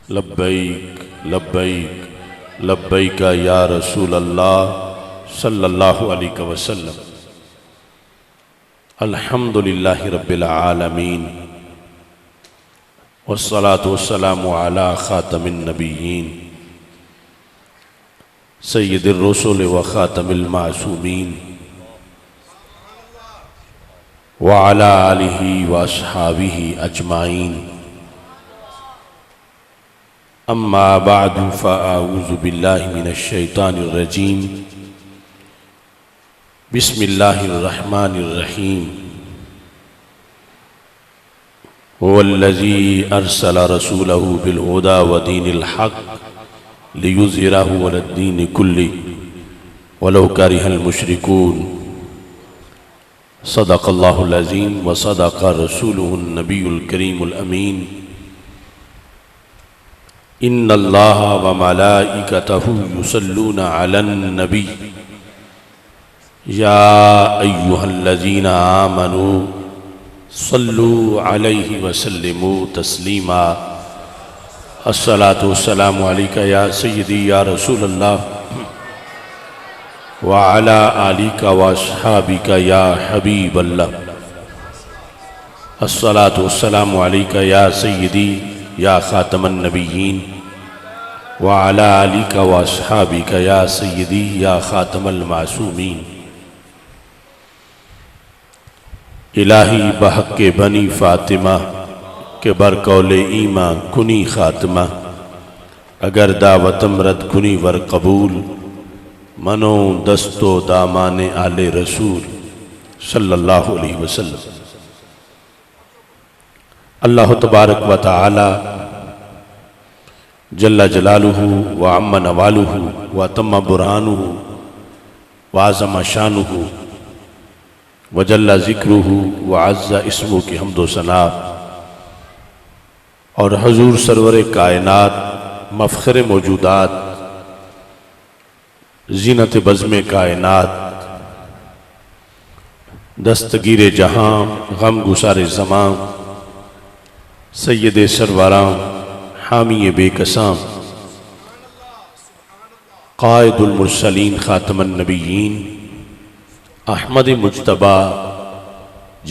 लब्बैक लब्बैक लब्बैक या रसूल अल्लाह सल्लल्लाहु अलैहि वसल्लम। अल्हम्दुलिल्लाहि रब्बिल आलमीन वस्सलातु वस्सलामु अला खातमिन नबिय्यीन सय्यिदिर रुसूल व खातमिल मासूमीन व अला आलिहि व अस्हाबिहि अजमाइन। अम्मा बादु फ़अऊज़ु बिल्लाहि मिनश शैतानिर रजीम। बिस्मिल्लाहिर रहमानिर रहीम। हुवल्लज़ी अरसला रसूलहु बिल हुदा व दीनिल हक़ लियुज़हिरहु अलद्दीनि कुल्लिहि वलौ करिहल मुशरिकून। सदक़ल्लाहुल अज़ीम व सदक़ रसूलुहुन नबियुल करीमुल अमीन। इन्नल्लाह व मलाइकतहु युसल्लूना अलन नबी या अय्युहल्लज़ीना आमनू सल्लू अलैहि व सल्लिमू तस्लीमा। अस्सलातु वस्सलामु अलैका या सय्यदी या रसूल अल्लाह व अला आलिका व अस्हाबिका या हबीब अल्लाह। अस्सलातु वस्सलामु अलैका या सय्यदी या खातमन नबिय्यीन व अला आलिका व अस्हाबिका या सय्यदी या खातमल मासूमीन। इलाही बहक के बनी फ़ातिमा के बरकौले ईमा कुनी खात्मा। अगर दावतम रद कुनी वर कबूल मनो दस्तो दामाने आले रसूल सल्लल्लाहु अलैहि वसल्लम। अल्लाह तबारक व तआला जल्ला जलालुहु व अम्मा नवालुहु व तम्मा बुरहानुहु व आज़म शानुहु व जल्ला ज़िक्रुहु व अज़्ज़ा इस्मुहु की हम्दो सना और हजूर सरवर कायनात मफ़ख़र मौजूदात ज़ीनत बज़्म कायनात दस्तगीर जहाँ गम गुसार ज़मां सैयद सरवरां हामी बेकसां क़ाइदुल मुरसलीन ख़ातमन नबिय्यीन अहमद मुज्तबा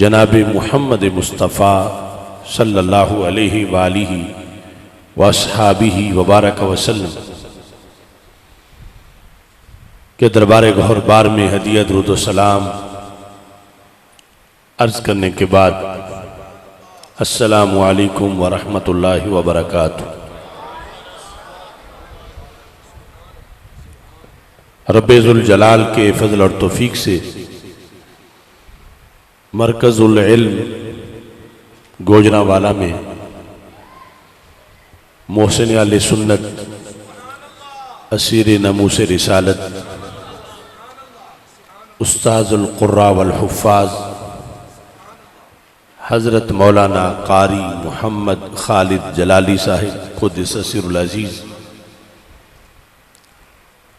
जनाब मुहम्मद मुस्तफ़ा सल्लल्लाहु अलैहि वालिहि व अस्हाबिहि व बारक वसल्लम के दरबार गौहर बार में हदिया दुरूद व सलाम अर्ज़ करने के बाद अस्सलामु अलैकुम व रहमतुल्लाहि व बरकातुहू। रब्बे ज़ुल जलाल के फ़ज़ल और तौफ़ीक़ से मरकज़ुल इल्म गोजरावाला में मोहसिन आले सुन्नत असीर नमूस रिसालत उस्ताज़ुल क़ुर्रा वल हुफ़्फ़ाज़ हज़रत मौलाना कारी मोहम्मद खालिद जलाली साहिब क़ुद्दस सिर्रुल अज़ीज़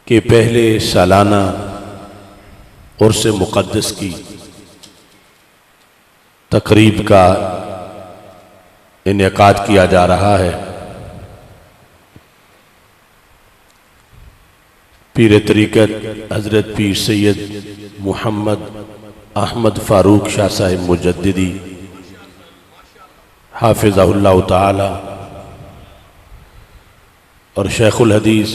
के पहले सालाना उर्स मुक़द्दस की तक़रीब का इनेकाद किया जा रहा है। पीर तरीक़त हज़रत पीर सैयद मोहम्मद अहमद फ़ारूक शाह साहिब मुजद्दिदी हाफ़िज़हुल्लाह ताला और शेखुल हदीस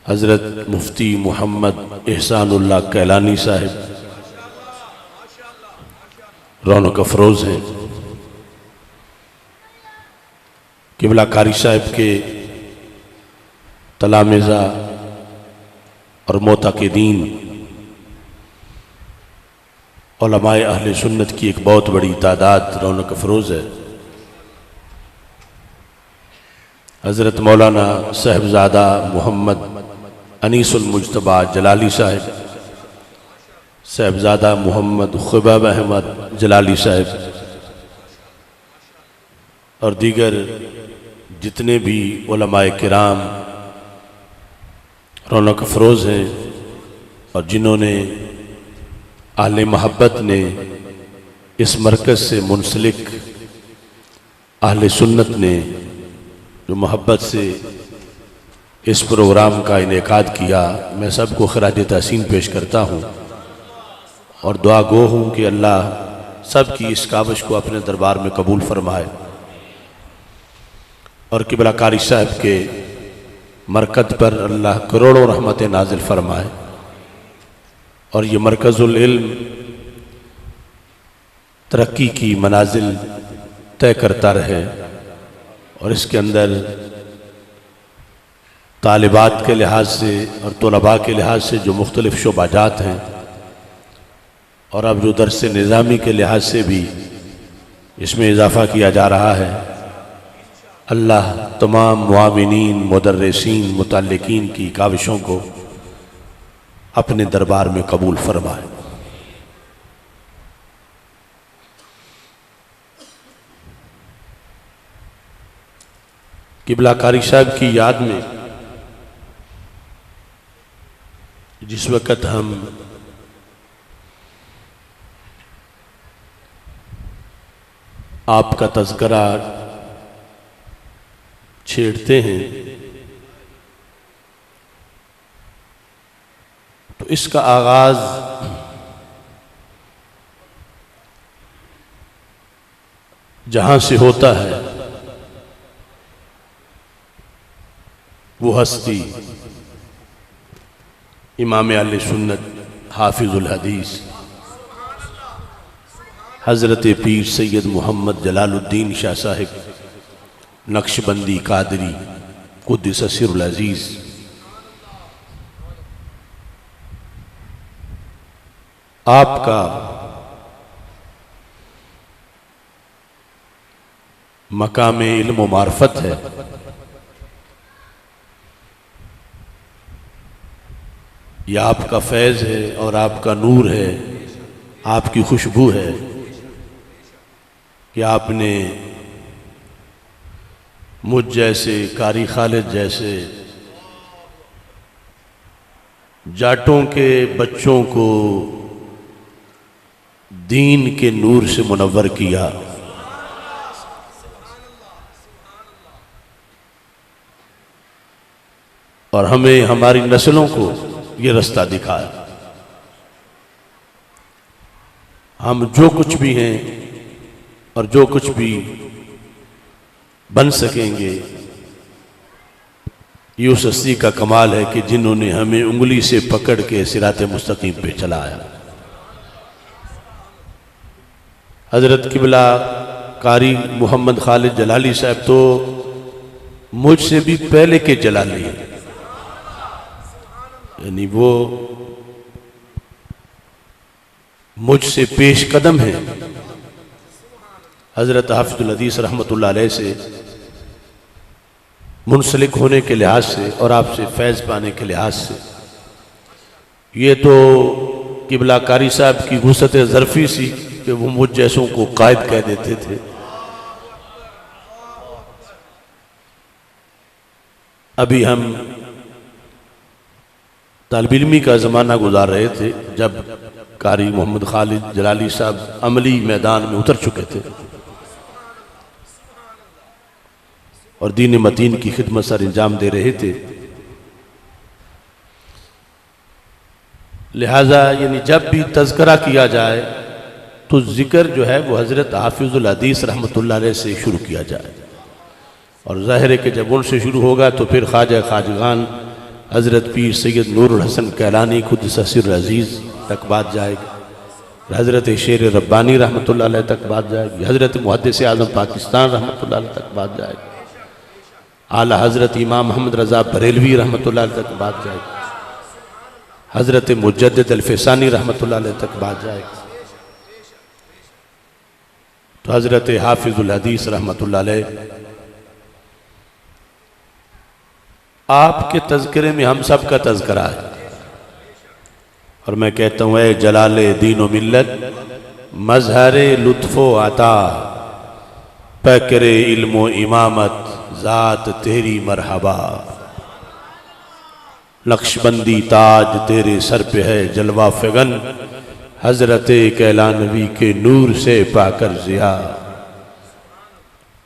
हज़रत मुफ्ती मोहम्मद एहसानुल्लाह कैलानी साहिब रौनक अफरोज़ हैं। क़िबला कारी साहिब के तलामिज़ा और मोताक़िदीन उलमाए अहले सुन्नत की एक बहुत बड़ी तादाद रौनक अफरोज़ है। हज़रत मौलाना साहिबज़ादा मोहम्मद अनीसुल मुज्तबा जलाली साहिब, साहिबज़ादा मोहम्मद ख़ुबैब अहमद जलाली साहिब और दीगर जितने भी उलमाए किराम रौनक अफरोज़ हैं और जिन्होंने आहले महब्बत ने इस मरकज़ से मुंसलिक आहले सुन्नत ने जो मोहब्बत से इस प्रोग्राम का इनेकाद किया, मैं सबको खराज तहसीन पेश करता हूँ और दुआ गो हूँ कि अल्लाह सब की इस काविश को अपने दरबार में कबूल फरमाए और किबला कारी साहब के मरकज़ पर अल्लाह करोड़ों रहमतें नाजिल फरमाए और ये मरकज़ुल इल्म तरक्की की मनाजिल तय करता रहे और इसके अंदर तालिबात के लिहाज से और तलबा के लिहाज से जो मुख्तलिफ शोबाजात हैं और अब जो दर्स निज़ामी के लिहाज से भी इसमें इजाफ़ा किया जा रहा है, अल्लाह तमाम मुआमिनीन, मुदर्रिसीन, मुतल्लिकीन की काविशों को अपने दरबार में कबूल फरमाए। किबला कारी साहब की याद में जिस वक़्त हम आपका तज़किरा छेड़ते हैं तो इसका आगाज़ जहाँ से होता है वो हस्ती इमाम अहले सुन्नत हाफिजुल हदीस हज़रत पीर सैयद मोहम्मद जलालुद्दीन शाह साहिब नक्शबंदी कादरी कुद्दस सिरुल अज़ीज़ आपका मकाम इल्म व मार्फत है। यह आपका फैज़ है और आपका नूर है, आपकी खुशबू है कि आपने मुझ जैसे कारी खालिद जैसे जाटों के बच्चों को दीन के नूर से मुनव्वर किया और हमें हमारी नस्लों को ये रास्ता दिखाया। हम जो कुछ भी हैं और जो कुछ भी बन सकेंगे, ये उस हस्ती का कमाल है कि जिन्होंने हमें उंगली से पकड़ के सिरात मुस्तकीम पे चलाया। हज़रत किबला कारी मोहम्मद खालिद जलाली साहब तो मुझसे भी पहले के जलाली हैं, यानी वो मुझसे पेश कदम है। हज़रत हाफिजुल हदीस रहमतुल्लाह अलैह से मुंसलिक होने के लिहाज से और आपसे फैज़ पाने के लिहाज से ये तो किबला कारी साहब की वुसअत ज़र्फ़ी सी कि वो मुझ जैसों को कायद कह देते थे। अभी हम तालिब इल्मी का ज़माना गुजार रहे थे जब कारी मोहम्मद खालिद जलाली साहब अमली मैदान में उतर चुके थे और दीन मतीन की खिदमत सर इंजाम दे रहे थे। लिहाजा यानी जब भी तज़किरा किया जाए तो ज़िक्र जो है वो हज़रत हाफिजुल हदीस रहमतुल्लाह अलैह से शुरू किया जाए और ज़ाहिर है कि जब उनसे शुरू होगा तो फिर ख्वाजा खाजगान हज़रत पीर सैयद नूरुल हसन कैलानी कुद्दस सिर्रुल अज़ीज़ तक बात जाएगी, हज़रत शेर रब्बानी रहमतुल्लाह अलैह तक बात जाएगी, हज़रत मुहद्दिस आज़म पाकिस्तान रहमतुल्लाह अलैह तक बात जाएगी, आला हज़रत इमाम मोहम्मद रज़ा बरेलवी रहमतुल्लाह अलैह तक बात जाएगी, हज़रत मुजद्दिद अल-फ़िसानी रहमतुल्लाह अलैह तक बात जाएगी, तो हज़रत हाफिजुल हदीस रहमतुल्लाह अलैह आपके तज़किरे में हम सब का तज़किरा है। और मैं कहता हूँ ऐ जलाले दीन व मिल्लत मजहरे लुत्फ़ो अता पैकरे इल्मो इमामत ज़ात तेरी मरहबा, नक्शबंदी ताज तेरे सर पे है जलवा फ़गन, हज़रत कैलानवी के नूर से पाकर ज़िया,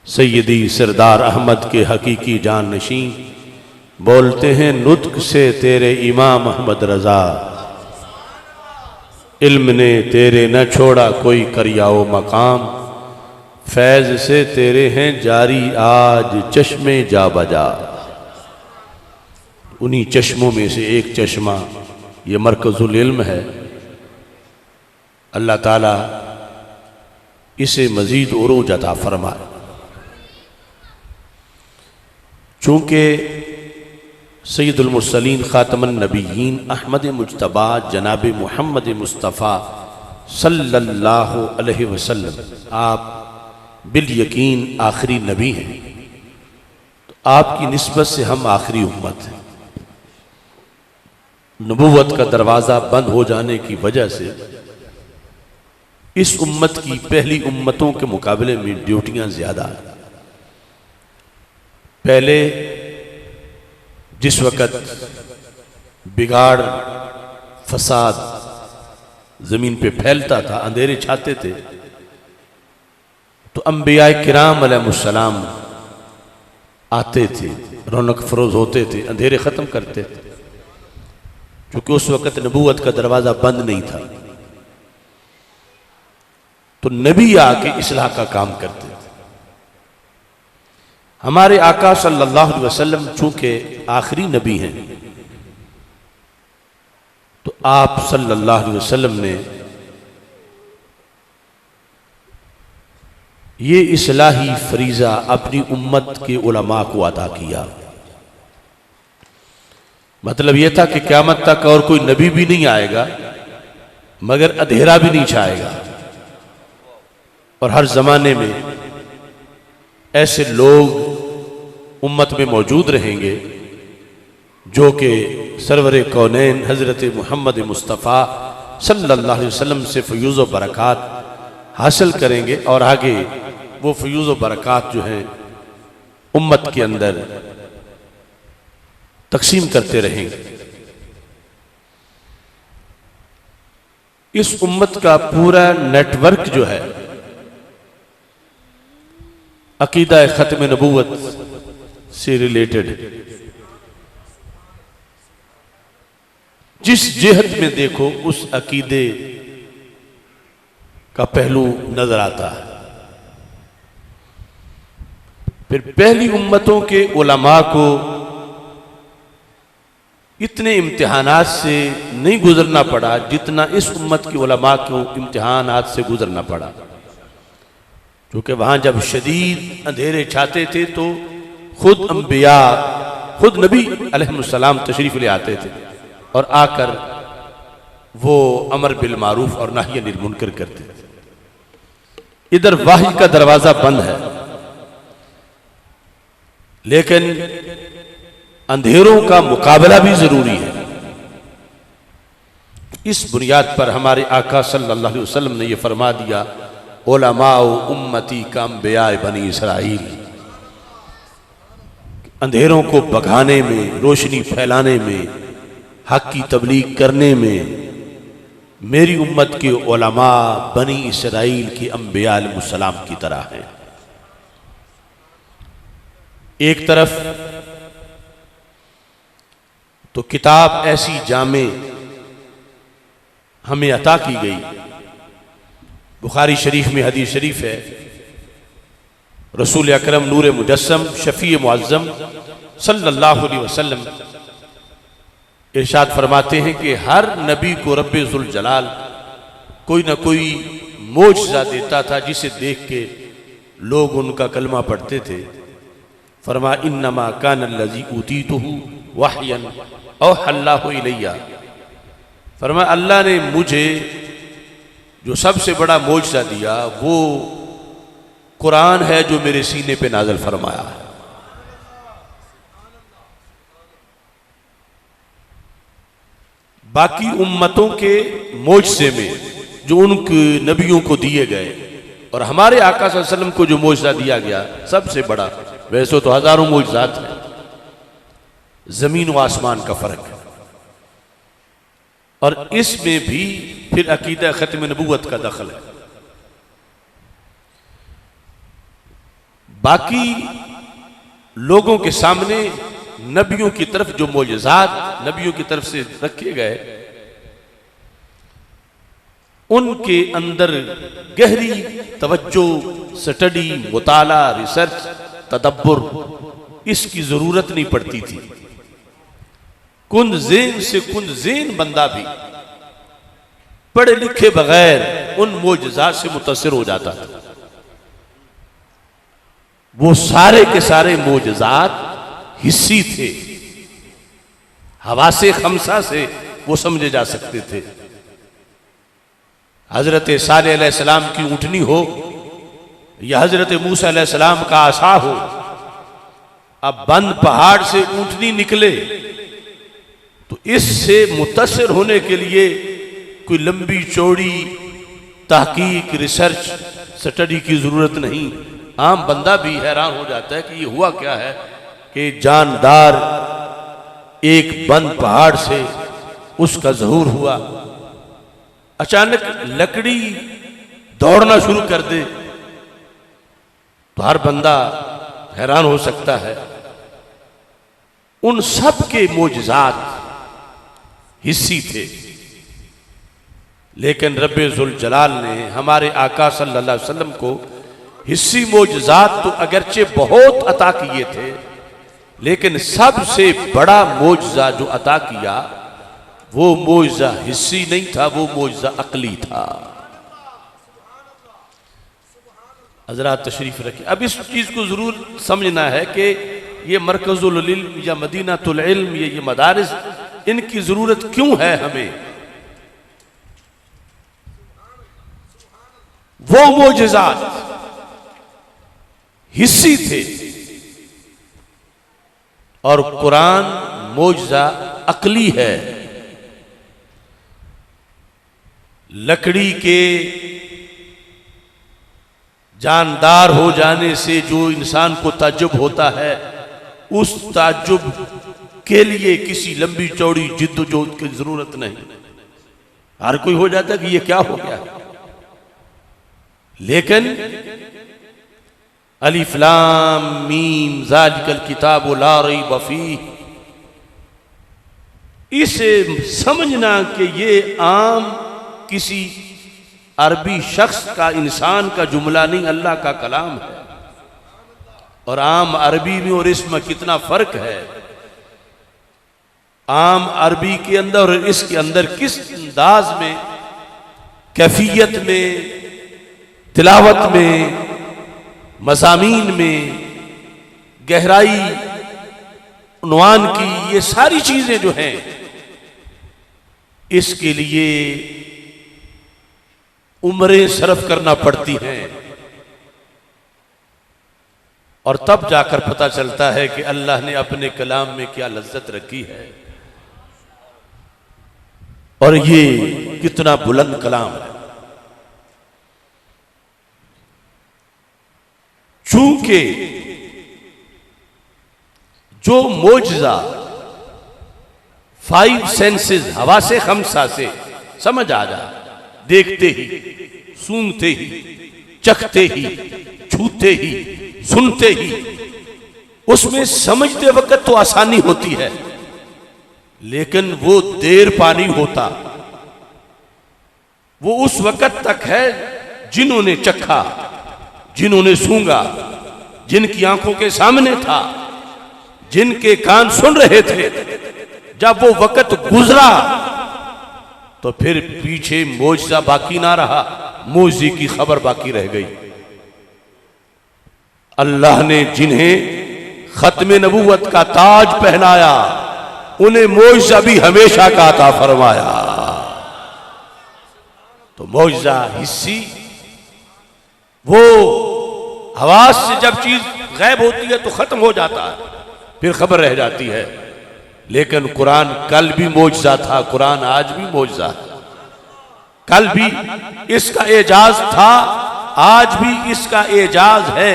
सैयदी सरदार अहमद के हकीकी जान नशीं बोलते हैं नुत्क से तेरे इमाम अहमद रजा, इल्म ने तेरे न छोड़ा कोई करियाओ मकाम, फैज़ से तेरे हैं जारी आज चश्मे जा बजा। उन्हीं चश्मों में से एक चश्मा ये मरकज़ुल इल्म है। अल्लाह ताला इसे मज़ीद उरूज अता फरमाए। चूँकि सैयदुल मुरसलीन ख़ातमुन नबिय्यीन अहमद मुज्तबा जनाब मुहम्मद मुस्तफ़ा सल्लल्लाहु अलैहि वसल्लम आप बिल यकीन आखिरी नबी हैं, तो आपकी निस्बत से हम आखिरी उम्मत हैं। नबूवत का दरवाज़ा बंद हो जाने की वजह से इस उम्मत की पहली उम्मतों के मुकाबले में ड्यूटियां ज़्यादा हैं। पहले जिस वक़्त बिगाड़ फसाद ज़मीन पे फैलता था, अंधेरे छाते थे, तो अंबिया किराम अलैहिस्सलाम आते थे, रौनक फरोज होते थे, अंधेरे ख़त्म करते थे। क्योंकि उस वक़्त नबूवत का दरवाज़ा बंद नहीं था, तो नबी आके इस्लाह का काम करते थे। हमारे आका सल्लल्लाहु अलैहि वसल्लम चूंकि आखिरी नबी हैं, तो आप सल्लल्लाहु अलैहि वसल्लम ने ये इस्लाही फरीज़ा अपनी उम्मत के उलमा को अदा किया। मतलब यह था कि क़यामत तक और कोई नबी भी नहीं आएगा, मगर अंधेरा भी नहीं छाएगा, और हर ज़माने में ऐसे लोग उम्मत में मौजूद रहेंगे जो कि सरवर कौनैन हज़रत मुहम्मद मुस्तफ़ा सल्लल्लाहु अलैहि वसल्लम से फ़यूज़ व बरक़ात हासिल करेंगे, और आगे वो फ़यूज़ व बरक़ात जो हैं उम्मत के अंदर तकसीम करते रहेंगे। इस उम्मत का पूरा नेटवर्क जो है अकीदा ख़त्म नबूवत से रिलेटेड, जिस जिहत में देखो उस अकीदे का पहलू नजर आता है। फिर पहली उम्मतों के उलमा को इतने इम्तिहानात से नहीं गुजरना पड़ा जितना इस उम्मत के उलमा को इम्तिहानात से गुजरना पड़ा, क्योंकि वहां जब शदीद अंधेरे छाते थे तो खुद अंबिया, खुद नबी अलैहिस्सलाम तशरीफ ले आते थे और आकर वो अमर बिल मारूफ और नाही अनिल मुनकर करते थे। इधर वाही का दरवाजा बंद है, लेकिन अंधेरों का मुकाबला भी जरूरी है। इस बुनियाद पर हमारे आका सल्लल्लाहु अलैहि वसल्लम ने यह फरमा दिया, उलमाओ उम्मती का अंबिया बनी इसराइल। अंधेरों को भगाने में, रोशनी फैलाने में, हक की तबलीग करने में मेरी उम्मत के उलमा बनी इसराइल के अंबिया अलैहिस्सलाम की तरह हैं। एक तरफ तो किताब ऐसी जामे हमें अता की गई। बुखारी शरीफ में हदीस शरीफ है, रसूल अकरम नूर मुजस्सम शफी मुअज़्ज़म सल्लल्लाहु अलैहि वसल्लम इरशाद फरमाते हैं कि हर नबी को रब्बे ज़ुल जलाल कोई ना कोई मोजज़ा देता था जिसे देख के लोग उनका कलमा पढ़ते थे। फरमा इन्नमा कान अल्लज़ी ऊतीतुहु वहयन औहल्लाहु इलैया। फरमा अल्लाह ने मुझे जो सबसे बड़ा मोजज़ा दिया वो कुरान है जो मेरे सीने पे नाज़िल फरमाया है। बाकी उम्मतों के मोजज़े में जो उनके नबियों को दिए गए और हमारे आका सल्लल्लाहु अलैहि वसल्लम को जो मोजज़ा दिया गया सबसे बड़ा, वैसे तो हजारों मोजज़ात हैं, जमीन व आसमान का फर्क है। और इसमें भी फिर अकीदा खत्म नबूवत का दखल है। बाकी लोगों के सामने नबियों की तरफ जो मोजज़ात नबियों की तरफ से रखे गए, उनके अंदर गहरी तवज्जो, स्टडी, मुताला, रिसर्च, तदब्बुर, इसकी जरूरत नहीं पड़ती थी। कुंज़ेन से कुंज़ेन बंदा भी पढ़े लिखे बगैर उन मोजज़ात से मुतासिर हो जाता था। वो सारे के सारे मोजज़ात हिस्सी थे, हवासे खमसा से वो समझे जा सकते थे। हजरत सालेह अलैहिस्सलाम की ऊँटनी हो या हजरत मूसा अलैहिस्सलाम का आसा हो, अब बंद पहाड़ से ऊँटनी निकले तो इससे मुतासिर होने के लिए कोई लंबी चौड़ी तहकीक, रिसर्च, स्टडी की जरूरत नहीं। आम बंदा भी हैरान हो जाता है कि ये हुआ क्या है कि जानदार एक बंद पहाड़ से उसका ज़हूर हुआ, अचानक लकड़ी दौड़ना शुरू कर दे तो हर बंदा हैरान हो सकता है। उन सब के मोजज़ात हिस्सी थे, लेकिन रब्बे ज़ुल जलाल ने हमारे आका सल्लल्लाहु अलैहि वसल्लम को हिस्सी मोजज़ात तो अगरचे बहुत अता किए थे, लेकिन सबसे बड़ा मोजज़ा जो अता किया वो मोजज़ा हिस्सी नहीं था, वो मोजज़ा अक़ली था। हज़रात तशरीफ़ रखिए। अब इस चीज़ को ज़रूर समझना है कि ये मरकज़ुल इल्म या मदीनतुल इल्म, ये मदारिस, इनकी ज़रूरत क्यों है हमें। वो मोजज़ात हिस्सी थे और कुरान मोजज़ा अक़ली है। लकड़ी के जानदार हो जाने से जो इंसान को ताज्जुब होता है, उस ताज्जुब के लिए किसी लंबी चौड़ी जिद्दोजहद की जरूरत नहीं। हर कोई हो जाता है कि ये क्या हो गया, लेकिन अलिफ लाम मीम ज़ालिकल किताबु ला रैब फीह, इसे समझना कि ये आम किसी अरबी शख्स का, इंसान का जुमला नहीं, अल्लाह का कलाम है। और आम अरबी में और इसमें कितना फर्क है। आम अरबी के अंदर और इसके अंदर किस अंदाज में, कैफियत में, तिलावत में, मज़ामीन में, गहराई उन्वान की, ये सारी चीजें जो हैं, इसके लिए उम्रें सर्फ करना पड़ती हैं। और तब जाकर पता चलता है कि अल्लाह ने अपने कलाम में क्या लज्जत रखी है और ये कितना बुलंद कलाम है। चूंकि जो मोजज़ा 5 सेंसेस, हवा से खमसा से समझ आ जाए, देखते ही, सूंघते ही, चखते ही, छूते ही, सुनते ही, उसमें समझते वक्त तो आसानी होती है, लेकिन वो देर पानी होता, वो उस वक्त तक है जिन्होंने चखा, जिन्होंने सूंघा, जिनकी आंखों के सामने था, जिनके कान सुन रहे थे। जब वो वक्त गुजरा तो फिर पीछे मोजज़ा बाकी ना रहा, मोजज़े की खबर बाकी रह गई। अल्लाह ने जिन्हें खत्मे नबूवत का ताज पहनाया, उन्हें मोजज़ा भी हमेशा का अता फरमाया। तो मोजज़ा हिस्सी, वो हवास से जब चीज गायब होती है तो खत्म हो जाता है, फिर खबर रह जाती है। लेकिन कुरान कल भी मोजज़ा था, कुरान आज भी मोजज़ा है। कल भी इसका एजाज था, आज भी इसका एजाज है।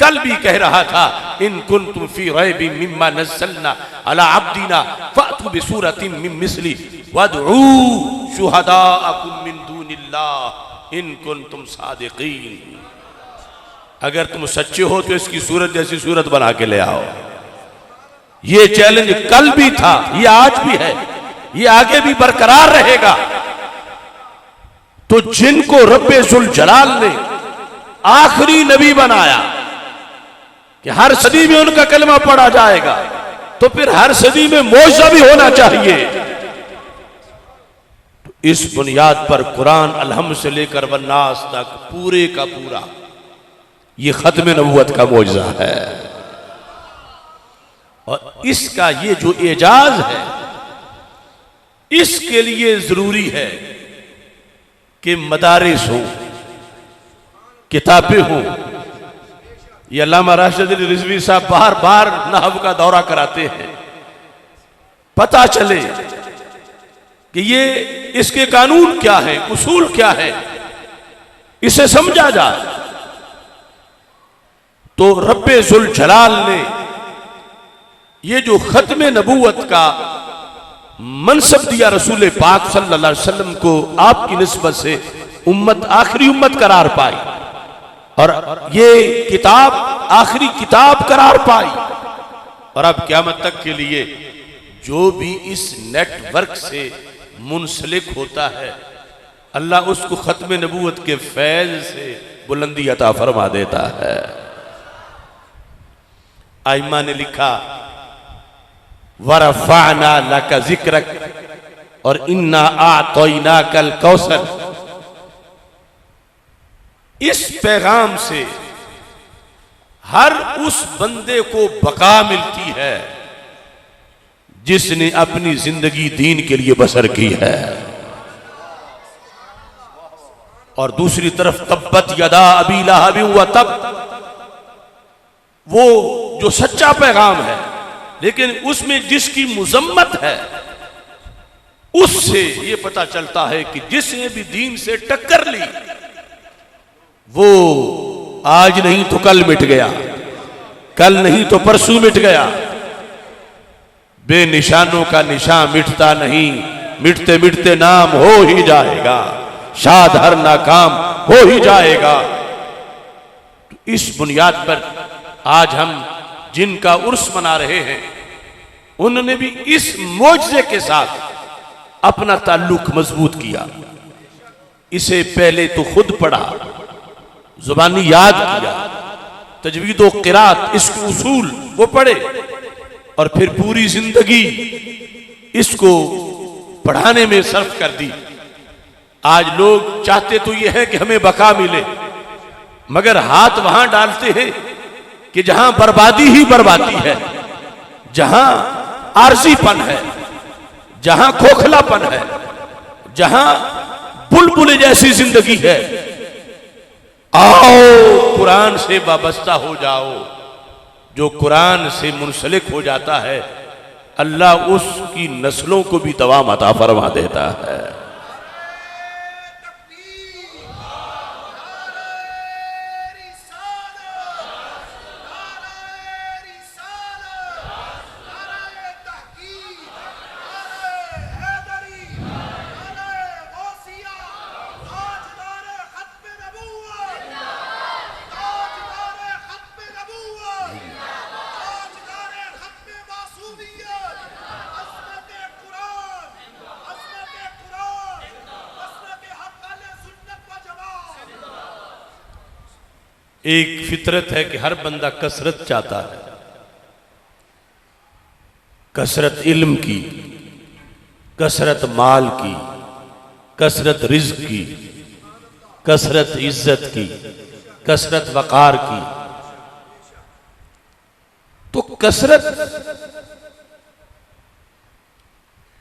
कल भी कह रहा था, इन कुंतुम फी रैबिन मिम्मा नज़्ज़लना अला अब्दिना फ़अतू बिसूरतिन मिन मिस्ली वदऊ शुहदाअकुम मिन दूनिल्लाह इन कुंतुम सादिक़ीन। अगर तुम सच्चे हो तो इसकी सूरत जैसी सूरत बना के ले आओ। ये चैलेंज कल भी था, ये आज भी है, ये आगे भी बरकरार रहेगा। तो जिनको रब्बे जुल जलाल ने आखिरी नबी बनाया कि हर सदी में उनका कलमा पढ़ा जाएगा, तो फिर हर सदी में मौजज़ा भी होना चाहिए। तो इस बुनियाद पर कुरान अलहम से लेकर वन्नास तक पूरे का पूरा ये खत्म नबूवत का मौजज़ा है। और इसका ये जो एजाज है, इसके लिए जरूरी है कि मदारिस हो, किताबें हो। ये अल्लामा राशिद अली रिजवी साहब बार बार नहव का दौरा कराते हैं, पता चले कि ये इसके कानून क्या है, उसूल क्या है, इसे समझा जाए। तो रब्बे जुल जलाल ने ये जो खत्म नबूवत का मनसब दिया रसूल पाक सल्लल्लाहु अलैहि वसल्लम को, आपकी निस्बत से उम्मत आखिरी उम्मत करार पाई और ये किताब आखिरी किताब करार पाई। और अब क़यामत तक के लिए जो भी इस नेटवर्क से मुंसलिक होता है, अल्लाह उसको खत्म नबूवत के फैज़ से बुलंदी अता फरमा देता है। आइमा ने लिखा वरफ़अना लका ज़िक्रक और इन्ना आतैनाकल कौसर। इस पैगाम से हर उस बंदे को बका मिलती है जिसने अपनी जिंदगी दीन के लिए बसर की है। और दूसरी तरफ तब्बत यदा अबी लहब व तब, वो जो सच्चा पैगाम है लेकिन उसमें जिसकी मुजम्मत है, उससे ये पता चलता है कि जिसने भी दीन से टक्कर ली वो आज नहीं तो कल मिट गया, कल नहीं तो परसों मिट गया। बेनिशानों का निशान मिटता नहीं, मिटते मिटते नाम हो ही जाएगा, शाद हर नाकाम हो ही जाएगा। तो इस बुनियाद पर आज हम जिनका उर्स मना रहे हैं, उन्होंने भी इस मौजज़े के साथ अपना ताल्लुक मजबूत किया। इसे पहले तो खुद पढ़ा, जुबानी याद किया, तजवीद व क़िरात इसके उसूल वो पढ़े और फिर पूरी जिंदगी इसको पढ़ाने में सर्फ कर दी। आज लोग चाहते तो यह है कि हमें बका मिले, मगर हाथ वहां डालते हैं कि जहां बर्बादी ही बर्बादी है, जहां आरजीपन है, जहां खोखलापन है, जहां बुलबुल जैसी जिंदगी है। आओ कुरान से वाबस्ता हो जाओ। जो कुरान से मुंसलिक हो जाता है, अल्लाह उसकी नस्लों को भी दवाम अता फरमा देता है। एक फितरत है कि हर बंदा कसरत चाहता है, कसरत इल्म की, कसरत माल की, कसरत रिज़्क़ की, कसरत इज्जत की, कसरत वक़ार की। तो कसरत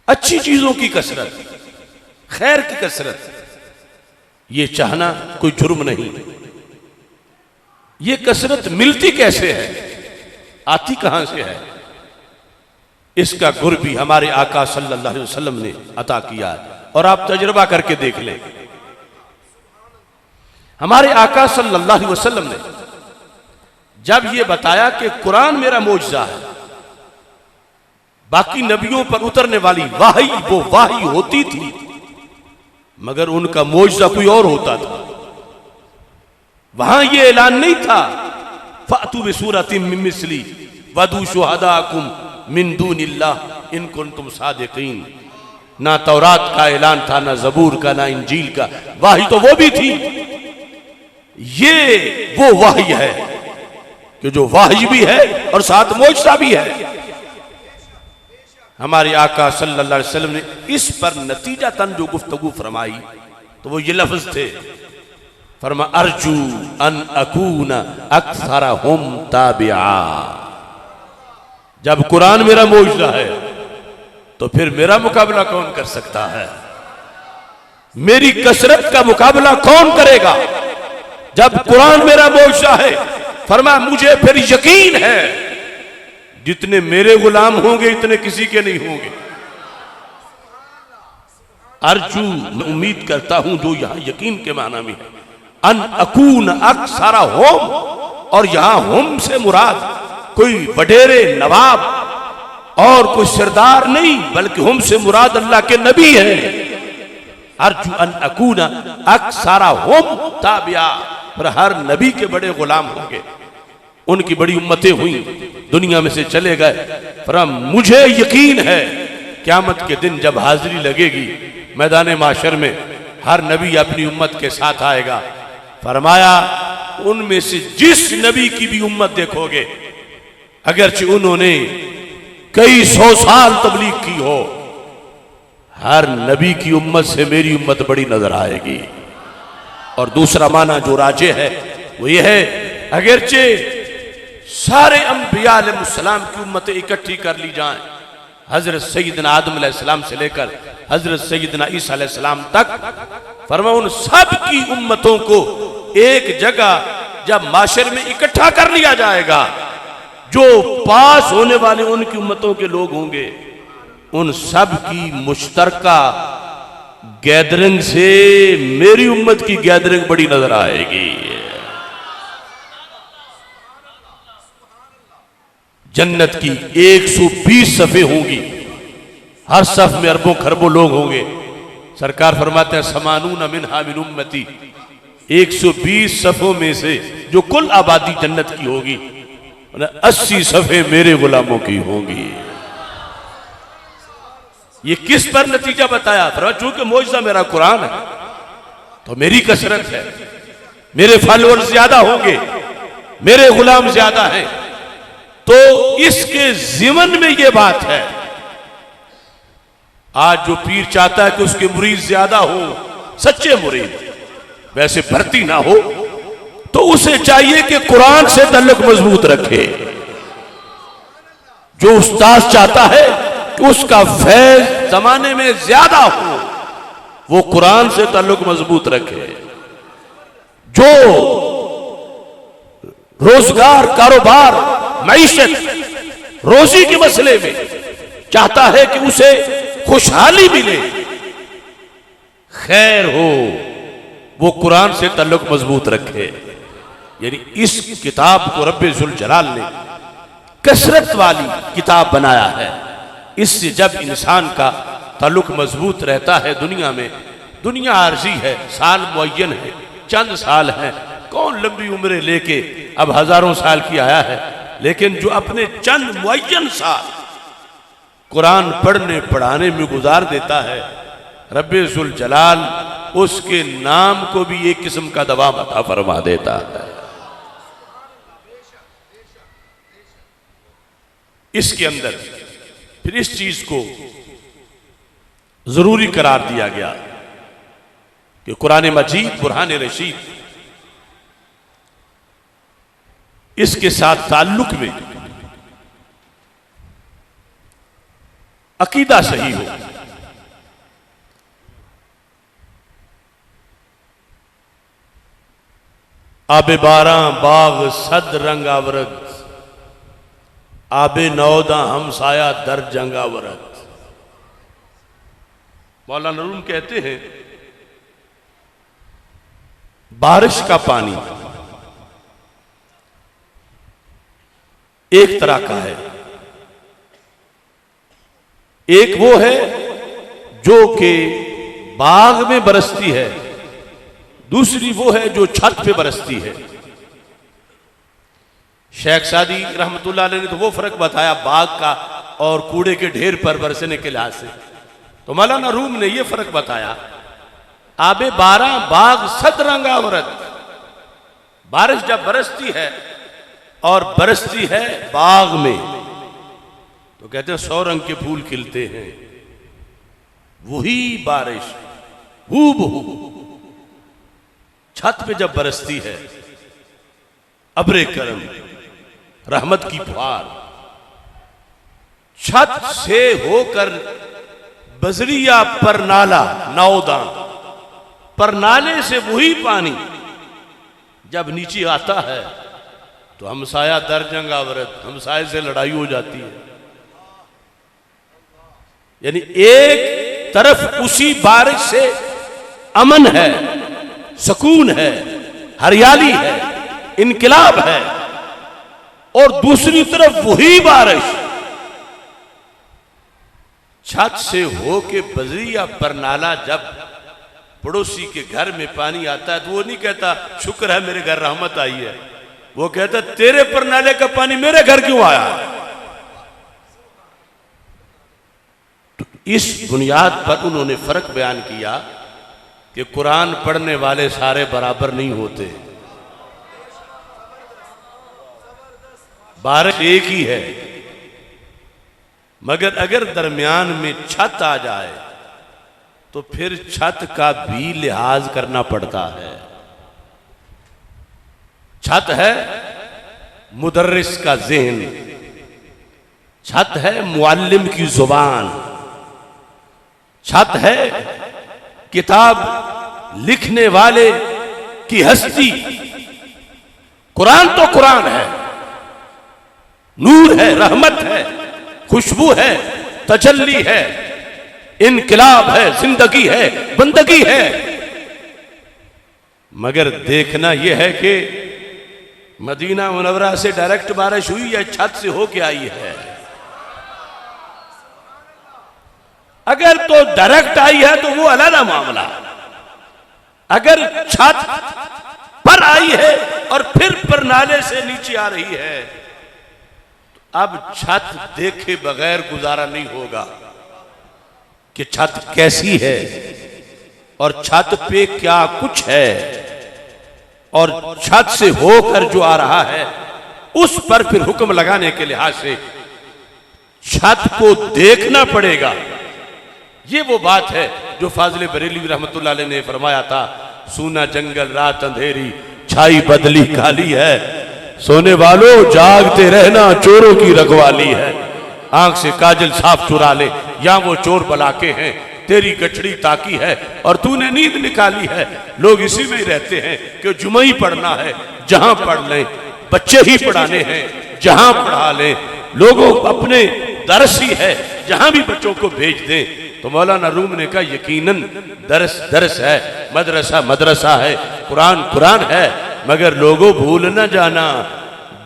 अच्छी चीजों की कसरत, खैर की कसरत, ये चाहना कोई जुर्म नहीं। ये कसरत मिलती कैसे है, आती कहां से है, इसका गुर भी हमारे आका सल्लल्लाहु अलैहि वसल्लम ने अता किया है। और आप तजर्बा करके देख लें, हमारे आका सल्लल्लाहु अलैहि वसल्लम ने जब ये बताया कि कुरान मेरा मौजज़ा है, बाकी नबियों पर उतरने वाली वाही वो वाही होती थी, मगर उनका मौजज़ा कोई और होता था। वहां ये ऐलान नहीं था फातू बिसूरतिम मिन मिस्ली वदू शुहदाकुम मिन दूनिल्लाह इन कुंतुम सादिकीन। ना तौरात का ऐलान था, ना जबूर का, ना इंजील का। वाही तो वो भी थी। ये वो वाही है कि जो वाही भी है और साथ मोजज़ा भी है। हमारे आका सल्लल्लाहु अलैहि वसल्लम ने इस पर नतीजतन जो गुफ्तगू फरमाई तो वो ये लफ्ज थे, फरमा अर्जू अन अकून अक्सरहुम ताबिआ। जब कुरान मेरा मोजज़ा है तो फिर मेरा मुकाबला कौन कर सकता है? मेरी कसरत का मुकाबला कौन करेगा? जब कुरान मेरा मोजज़ा है, फरमा मुझे फिर यकीन है जितने मेरे गुलाम होंगे इतने किसी के नहीं होंगे। अर्जू, मैं उम्मीद करता हूं, जो यहां यकीन के माना में है, अन अकून अक्सरा होम, और यहां होम से मुराद कोई वडेरे नवाब और कोई सरदार नहीं, बल्कि होम से मुराद अल्लाह के नबी है। अर्जू अन अकून अक्सरा होम ताबिया, पर हर नबी के बड़े गुलाम होंगे, उनकी बड़ी उम्मतें हुई, दुनिया में से चले गए। पर मुझे यकीन है क़यामत के दिन जब हाजिरी लगेगी मैदान माशर में, हर नबी अपनी उम्मत के साथ आएगा। फरमाया उनमें से जिस नबी की भी उम्मत देखोगे, अगरचे उन्होंने कई 100 साल तबलीग की हो, हर नबी की उम्मत से मेरी उम्मत बड़ी नजर आएगी। और दूसरा माना जो राजे है वो ये है, अगरचे सारे अंबिया अलैहिस्सलाम की उम्मतें इकट्ठी कर ली जाएं, हजरत सैयदना आदम अलैहिस्सलाम से लेकर हजरत सैयदना ईसा अलैहिस्सलाम तक, फरमा उन सब की उम्मतों को एक जगह जब माशर में इकट्ठा कर लिया जाएगा, जो पास होने वाले उनकी उम्मतों के लोग होंगे, उन सब की मुश्तरका गैदरिंग से मेरी उम्मत की गैदरिंग बड़ी नजर आएगी। जन्नत की 120 सफ़े होंगी, हर सफ में अरबों खरबों लोग होंगे। सरकार फरमाते हैं समानून मिनहा मिन उम्मती, 120 सफ़ों में से जो कुल आबादी जन्नत की होगी, 80 सफ़े मेरे गुलामों की होंगी। ये किस पर नतीजा बताया? चूंकि मोजज़ा मेरा कुरान है तो मेरी कसरत है, मेरे फॉलोअर ज्यादा होंगे, मेरे गुलाम ज्यादा हैं, तो इसके ज़िमन में ये बात है। आज जो पीर चाहता है कि उसके मुरीद ज्यादा हो, सच्चे मुरीद, वैसे भर्ती ना हो, तो उसे चाहिए कि कुरान से ताल्लुक मजबूत रखे। जो उस्ताद चाहता है कि उसका फैज जमाने में ज्यादा हो, वो कुरान से ताल्लुक मजबूत रखे। जो रोजगार, कारोबार, मईशत, रोजी के मसले में चाहता है कि उसे खुशहाली मिले, खैर हो, वो कुरान से ताल्लुक मजबूत रखे। यानी इस किताब को रब्बे जुल जलाल ने कसरत वाली किताब बनाया है। इससे जब इंसान का ताल्लुक मजबूत रहता है दुनिया में, दुनिया आर्जी है, साल मुअय्यन है, चंद साल हैं, कौन लंबी उम्रें लेके अब हजारों साल की आया है, लेकिन जो अपने चंद मुअय्यन साल कुरान पढ़ने पढ़ाने में गुजार देता है, रब्बे जुल जलाल उसके नाम को भी एक किस्म का दवा अता फरमा देता है। इसके अंदर फिर इस चीज को जरूरी करार दिया गया कि कुरान मजीद, बुरहान रशीद, इसके साथ ताल्लुक में अकीदा सही हो। आबे 12 बाग सद रंगावरत, आबे 9 हमसाया दर जंगावरत। मौलाना रूम कहते हैं बारिश का पानी एक तरह का है, एक वो है जो कि बाग में बरसती है, दूसरी वो है जो छत पे बरसती है। शेख सादी रहमतुल्लाह अलैह ने तो वो फर्क बताया बाग का और कूड़े के ढेर पर बरसने के लिहाज से। तो मौलाना रूम ने ये फर्क बताया, आबे 12 बाग सदरंगा औरत, बारिश जब बरसती है और बरसती है बाग में तो कहते हैं 100 रंग के फूल खिलते हैं। वही बारिश हूबहू छत पे जब बरसती है, अब्रे करम रहमत की फुहार छत से होकर बजरिया पर नाला नाउदान पर नाले से वही पानी जब नीचे आता है तो हमसाया दरजंगा औरत, हमसाये से लड़ाई हो जाती है। यानी एक तरफ उसी बारिश से अमन है, सुकून है, हरियाली है, इनकलाब है, और दूसरी तरफ वही बारिश छत से होके बजरिया पर नाला जब पड़ोसी के घर में पानी आता है तो वो नहीं कहता शुक्र है मेरे घर रहमत आई है, वो कहता तेरे पर नाले का पानी मेरे घर क्यों आया। तो इस बुनियाद पर उन्होंने फर्क बयान किया कि कुरान पढ़ने वाले सारे बराबर नहीं होते, बारिश एक ही है, मगर अगर दरमियान में छत आ जाए तो फिर छत का भी लिहाज करना पड़ता है। छत है मुदर्रिस का ज़हन, छत है मुअल्लिम की जुबान, छत है किताब लिखने वाले की हस्ती। कुरान तो कुरान है, नूर है, रहमत है, खुशबू है, तजल्ली है, इनकलाब है, जिंदगी है, बंदगी है। मगर देखना यह है कि मदीना मुनव्वरा से डायरेक्ट बारिश हुई या छत से होके आई है। अगर तो डायरेक्ट आई है तो वो अलग मामला, अगर छत पर आई है और फिर परनाले से नीचे आ रही है तो अब छत देखे बगैर गुजारा नहीं होगा कि छत कैसी है और छत पे क्या कुछ है, और छत से होकर जो आ रहा है उस पर फिर हुक्म लगाने के लिहाज से छत को देखना पड़ेगा। ये वो बात है जो फाजिल बरेलवी रहमतुल्लाह अलैह ने फरमाया था, सूना जंगल रात अंधेरी छाई बदली काली है, सोने वालों जागते रहना चोरों की रखवाली है। आंख से काजल साफ चुरा ले या वो चोर बलाके हैं, तेरी गठड़ी ताकी है और तूने नींद निकाली है। लोग इसी में ही रहते हैं कि जुमा ही पढ़ना है, जहां पढ़ लें, बच्चे ही पढ़ाने हैं जहां पढ़ा लें, लोगों अपने दरस ही है जहां भी बच्चों को भेज दें। तो मौलाना रूम ने कहा यकीनन दरस दरस है, मदरसा मदरसा है, कुरान कुरान है, मगर लोगों भूल न जाना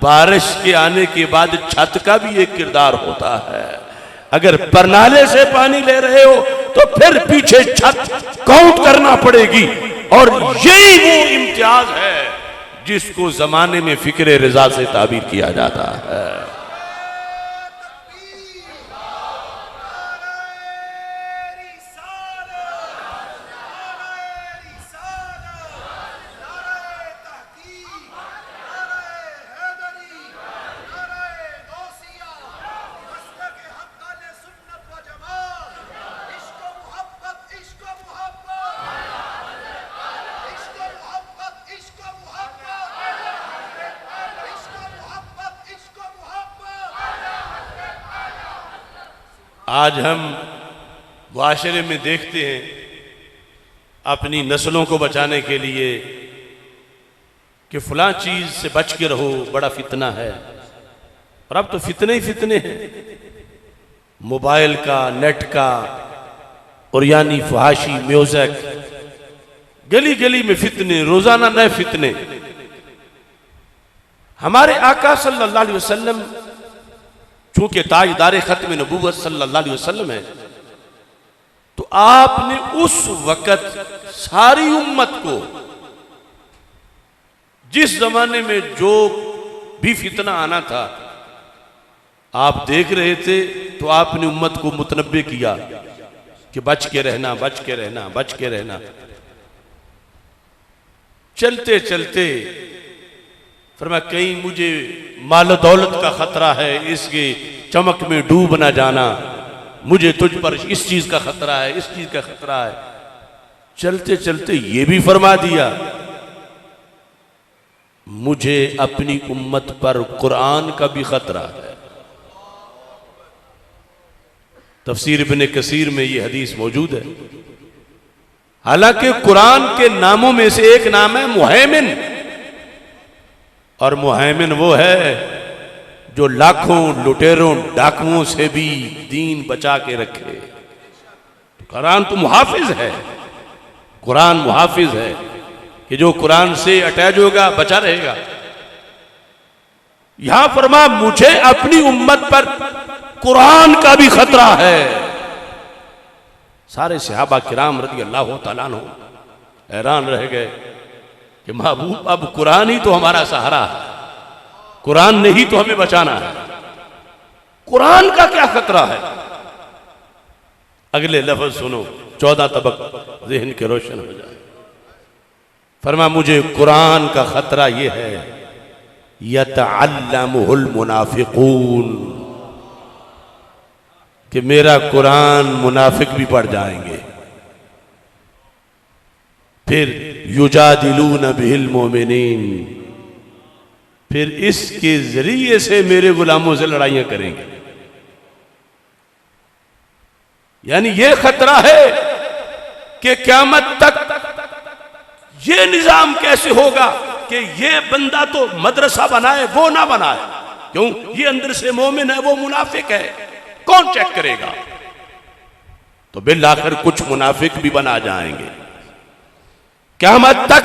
बारिश के आने के बाद छत का भी एक किरदार होता है। अगर परनाले से पानी ले रहे हो तो फिर पीछे छत काउंट करना पड़ेगी, और यही वो इम्तियाज है जिसको जमाने में फिक्रे रिजा से ताबीर किया जाता है। आज हम मुआशरे में देखते हैं अपनी नस्लों को बचाने के लिए कि फलां चीज से बच के रहो, बड़ा फितना है। और अब तो फितने ही फितने हैं, मोबाइल का, नेट का, और यानी फहाशी म्यूजिक, गली गली में फितने, रोजाना नए फितने। हमारे आका सल्लल्लाहु अलैहि वसल्लम चूंकि ताजदार खत्म नबूवत सल्लल्लाहु अलैहि वसल्लम है, तो आपने उस वक्त सारी उम्मत को जिस जमाने में जो भी फितना आना था आप देख रहे थे, तो आपने उम्मत को मुतनब्बे किया कि बच के रहना, बच के रहना, बच के रहना। चलते चलते फरमाया कहीं मुझे माल दौलत का खतरा है, इसके चमक में डूब ना जाना, मुझे तुझ पर इस चीज का खतरा है, इस चीज का खतरा है। चलते चलते ये भी फरमा दिया मुझे अपनी उम्मत पर कुरान का भी खतरा है। तफसीर इब्ने कसीर में ये हदीस मौजूद है। हालांकि कुरान के नामों में से एक नाम है मुहैमिन, और मुहैमिन वो है जो लाखों लुटेरों डाकुओं से भी दीन बचा के रखे। कुरान तो मुहाफिज है, कुरान मुहाफिज है कि जो कुरान से अटैच होगा बचा रहेगा। यहां फरमा मुझे अपनी उम्मत पर कुरान का भी खतरा है। सारे सहाबा किराम रज़ी अल्लाह तआला अन्हु हैरान रह गए कि महबूब अब कुरान ही तो हमारा सहारा है, कुरान ने ही तो हमें बचाना है, कुरान का क्या खतरा है। अगले लफ्ज सुनो, 14 तबक ज़हन के रोशन हो जाए। फरमा मुझे कुरान का खतरा यह है यतअल्लमुहुल मुनाफिकून, कि मेरा कुरान मुनाफिक भी पढ़ जाएंगे। फिर युजादिलून बिहिल मोमिनीन, फिर इसके जरिए से मेरे गुलामों से लड़ाइयां करेंगे। यानी यह खतरा है कि क़यामत तक ये निजाम कैसे होगा कि ये बंदा तो मदरसा बनाए वो ना बनाए, क्यों? ये अंदर से मोमिन है वो मुनाफिक है, कौन चेक करेगा? तो बिल आखिर कुछ मुनाफिक भी बना जाएंगे। क़यामत तक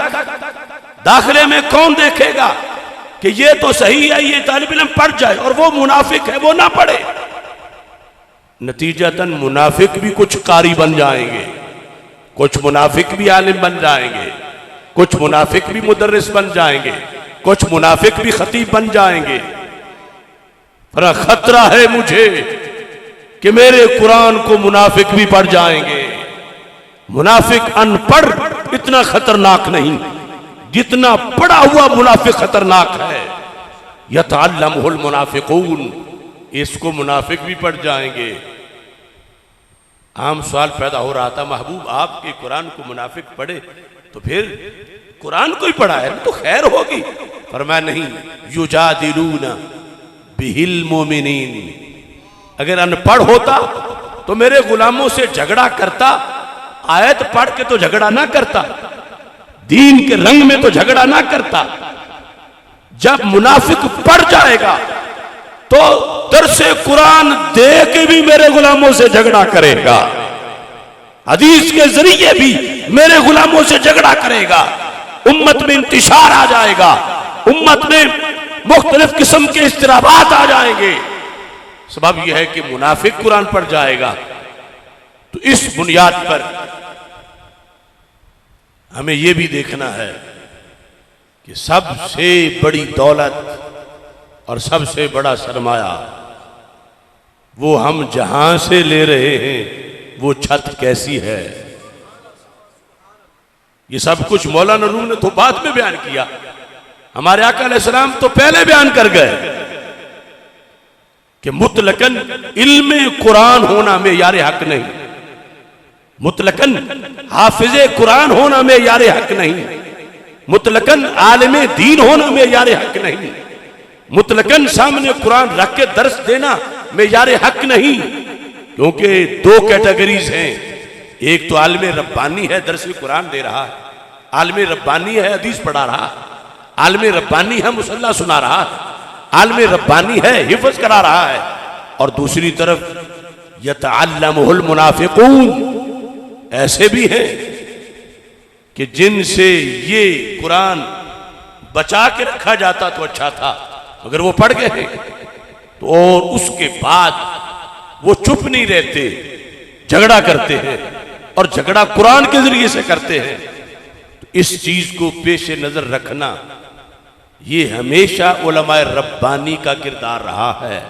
दाखिले में कौन देखेगा कि ये तो सही है, ये तालिब इल्म पढ़ जाए, और वो मुनाफिक है वो ना पढ़े। नतीजतन मुनाफिक भी कुछ कारी बन जाएंगे, कुछ मुनाफिक भी आलिम बन जाएंगे, कुछ मुनाफिक भी मुदर्रिस बन जाएंगे, कुछ मुनाफिक भी खतीब बन जाएंगे। पर खतरा है मुझे कि मेरे कुरान को मुनाफिक भी पढ़ जाएंगे। मुनाफिक अनपढ़ इतना खतरनाक नहीं जितना पढ़ा हुआ मुनाफिक खतरनाक है। यतअल्लमुहुल मुनाफिकून, इसको मुनाफिक भी पढ़ जाएंगे। आम सवाल पैदा हो रहा था, महबूब आपके कुरान को मुनाफिक पढ़े तो फिर कुरान को ही पढ़ा है तो खैर होगी। फरमाया नहीं, युजादिलून बिहिल मोमिनीन, अगर अनपढ़ होता तो मेरे गुलामों से झगड़ा करता, आयत पढ़ के तो झगड़ा ना करता, दीन के रंग में तो झगड़ा ना करता। जब मुनाफिक पढ़ जाएगा तो दरसे कुरान दे के भी मेरे गुलामों से झगड़ा करेगा, हदीस के जरिए भी मेरे गुलामों से झगड़ा करेगा। उम्मत में इंतिशार आ जाएगा, उम्मत में मुख्तलिफ किस्म के इस्तिराबात आ जाएंगे। सबब यह है कि मुनाफिक कुरान पढ़ जाएगा। तो इस बुनियाद पर हमें यह भी देखना है कि सबसे बड़ी दौलत और सबसे बड़ा सरमाया वो हम जहां से ले रहे हैं, वो छत कैसी है। ये सब कुछ मौलाना रूम ने तो बाद में बयान किया, हमारे आका अलैहिस्सलाम तो पहले बयान कर गए कि मुतलकन इल्म कुरान होना मेयार हक नहीं, मुतलकन हाफिजे कुरान होना मेयार हक नहीं, मुतलकन आलिम दीन होना मेयार हक नहीं, मुतलकन सामने कुरान रख के दर्स देना मेयार हक नहीं। क्योंकि दो कैटेगरीज हैं, एक तो आलिम रब्बानी है दर्स कुरान दे रहा है, आलिम रब्बानी है हदीस पढ़ा रहा, आलिम रब्बानी है मुसल्ला सुना रहा, आलिम रब्बानी है हिफ्ज करा रहा है। और दूसरी तरफ यतअल्लमुहुल मुनाफिकून, ऐसे भी हैं कि जिनसे ये कुरान बचा के रखा जाता तो अच्छा था, अगर वो पढ़ गए हैं तो और उसके बाद वो चुप नहीं रहते, झगड़ा करते हैं, और झगड़ा कुरान के जरिए से करते हैं। तो इस चीज को पेश नजर रखना ये हमेशा उलमाए रब्बानी का किरदार रहा है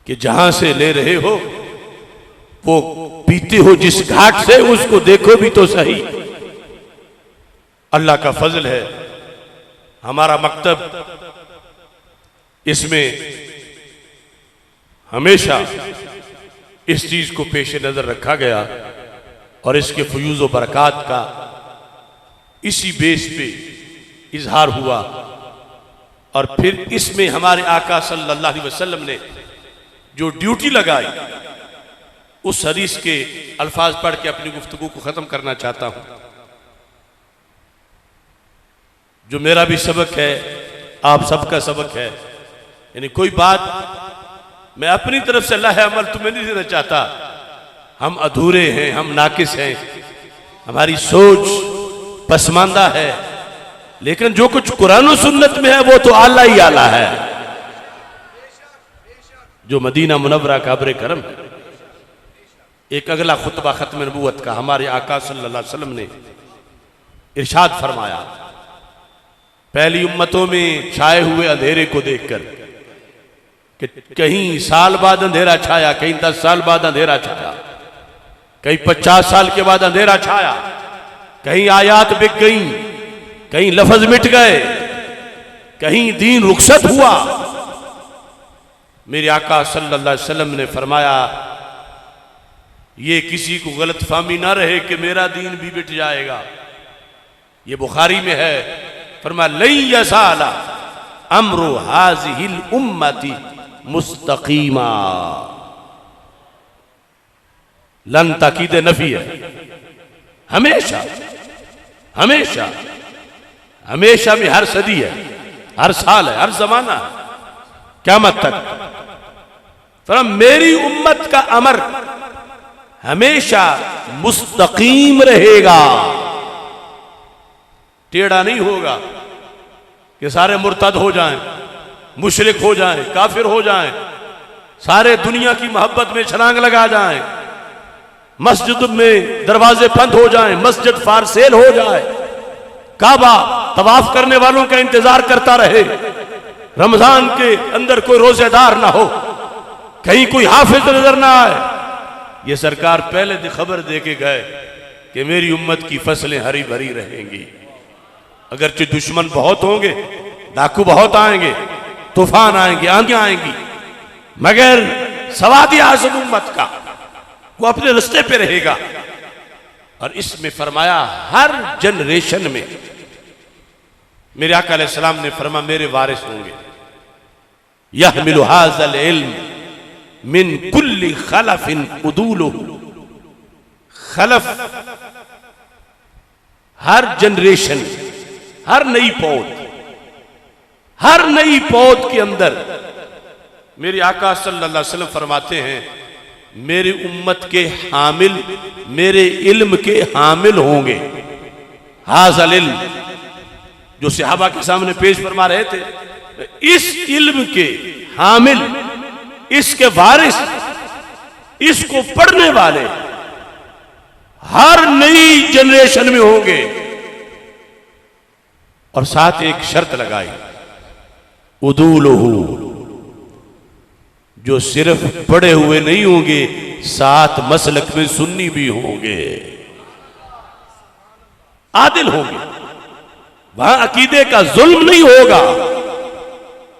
कि जहां से ले रहे हो वो पीते हो जिस घाट से, उसको देखो भी तो सही। अल्लाह का फजल है, हमारा मकतब इसमें हमेशा इस चीज को पेश नजर रखा गया और इसके फयूज व बरक़ात का इसी बेस पे इजहार हुआ। और फिर इसमें हमारे आका सल्लल्लाहु अलैहि वसल्लम ने जो ड्यूटी लगाई, उस हदीस के अल्फाज पढ़ के अपनी गुफ्तगू को खत्म करना चाहता हूं, जो मेरा भी सबक है, आप सबका सबक है। यानी कोई बात मैं अपनी तरफ से अल्लाह अमल तुम्हें नहीं देना चाहता, हम अधूरे हैं, हम नाकिस हैं, हमारी सोच पसमानदा है, लेकिन जो कुछ कुरान और सुन्नत में है वो तो आला ही आला है, जो मदीना मुनव्वरा का अब्र करम है। एक अगला खुतबा खत्म नबूवत का हमारे आका सल्लल्लाहु अलैहि वसल्लम ने इरशाद फरमाया, पहली उम्मतों में छाए हुए अंधेरे को देखकर कि कहीं साल बाद अंधेरा छाया, कहीं 10 साल बाद अंधेरा छाया, कहीं 50 साल के बाद अंधेरा छाया, कहीं आयात बिक गई, कहीं लफ्ज मिट गए, कहीं दीन रुखसत हुआ। मेरे आका सल्लल्लाहु अलैहि वसल्लम ने फरमाया, ये किसी को गलत फहमी ना रहे कि मेरा दीन भी मिट जाएगा। ये बुखारी में है, फरमाया लई यसाला अम्रु हाज़िहिल उम्मती मुस्तकीमा। लन ताकीद नफी है, हमेशा हमेशा हमेशा में, हर सदी है, हर साल है, हर जमाना है, क़यामत तक। तो मेरी उम्मत का अमर हमेशा मुस्तकीम रहेगा, टेढ़ा नहीं होगा कि सारे मुर्तद हो जाएं, मुशरिक हो जाएं, काफिर हो जाएं, सारे दुनिया की मोहब्बत में छलांग लगा जाएं, मस्जिद में दरवाजे बंद हो जाएं, मस्जिद फारसेल हो जाए, काबा तवाफ करने वालों का इंतजार करता रहे, रमजान के अंदर कोई रोजेदार ना हो, कहीं कोई हाफिज नजर ना आए। ये सरकार पहले दिन खबर दे के गए कि मेरी उम्मत की फसलें हरी भरी रहेंगी। अगरचे दुश्मन बहुत होंगे, डाकू बहुत आएंगे, तूफान आएंगे, आंधियां आएंगी, मगर सवादी आज़म उम्मत का वो अपने रास्ते पे रहेगा। और इसमें फरमाया हर जनरेशन में मेरे आका अलैहिस्सलाम ने फरमा मेरे वारिस होंगे, यहमिलु हाज़ल इल्म मिन कुल्ली खलफिन उदूलुहु। खलफ हर जनरेशन, हर नई पौध के अंदर मेरे आका सल्लल्लाहु अलैहि वसल्लम फरमाते हैं मेरी उम्मत के हामिल, मेरे इल्म के हामिल होंगे। हाज़ल इल्म जो सहाबा के सामने पेश फरमा रहे थे, इस इल्म के हामिल, इसके वारिस, इसको पढ़ने वाले हर नई जनरेशन में होंगे। और साथ एक शर्त लगाई, उदूलुहु, जो सिर्फ पढ़े हुए नहीं होंगे, साथ मसलक में सुन्नी भी होंगे, आदिल होंगे, वहां अकीदे का जुल्म नहीं होगा।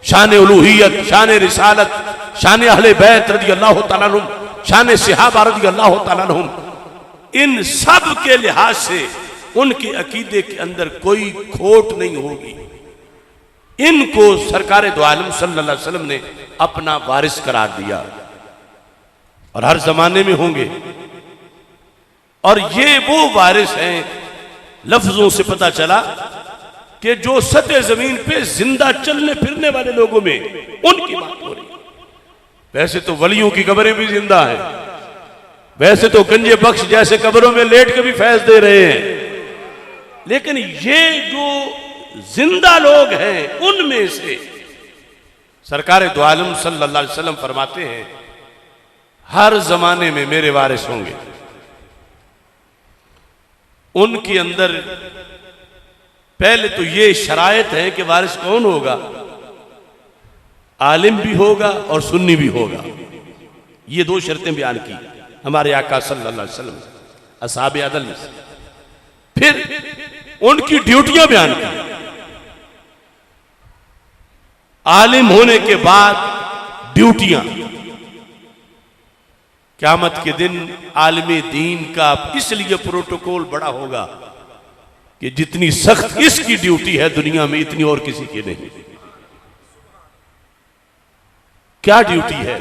शान उलूहियत, शान रिसालत, शान अहले बैत रज़ियल्लाहु तआला अन्हुम, शान सहाबा रज़ियल्लाहु तआला अन्हुम, इन सब के लिहाज से उनके अकीदे के अंदर कोई खोट नहीं होगी। इनको सरकार दो आलम सल्लल्लाहु अलैहि वसल्लम ने अपना वारिस करार दिया और हर जमाने में होंगे। और ये वो वारिस हैं, लफ्जों से पता चला कि जो सतह जमीन पे जिंदा चलने फिरने वाले लोगों में उनकी बात हो रही। वैसे तो वलियों की कब्रें भी जिंदा हैं, वैसे तो गंजे बख्श जैसे कब्रों में लेट के भी फैज दे रहे हैं, लेकिन ये जो जिंदा लोग हैं उनमें से सरकार दो आलम सल्लल्लाहु अलैहि वसल्लम फरमाते हैं हर जमाने में मेरे वारिस होंगे। उनके अंदर पहले तो ये शरायत है कि वारिस कौन होगा, आलिम भी होगा और सुन्नी भी होगा। ये दो शर्तें बयान की हमारे आका सल्लल्लाहु अलैहि वसल्लम असहाबे अदल में से। फिर उनकी ड्यूटियां बयान की। आलिम होने के बाद ड्यूटियां, क़यामत के दिन आलिम दीन का इसलिए प्रोटोकॉल बड़ा होगा कि जितनी सख्त इसकी ड्यूटी है दुनिया में इतनी और किसी की नहीं। क्या ड्यूटी है?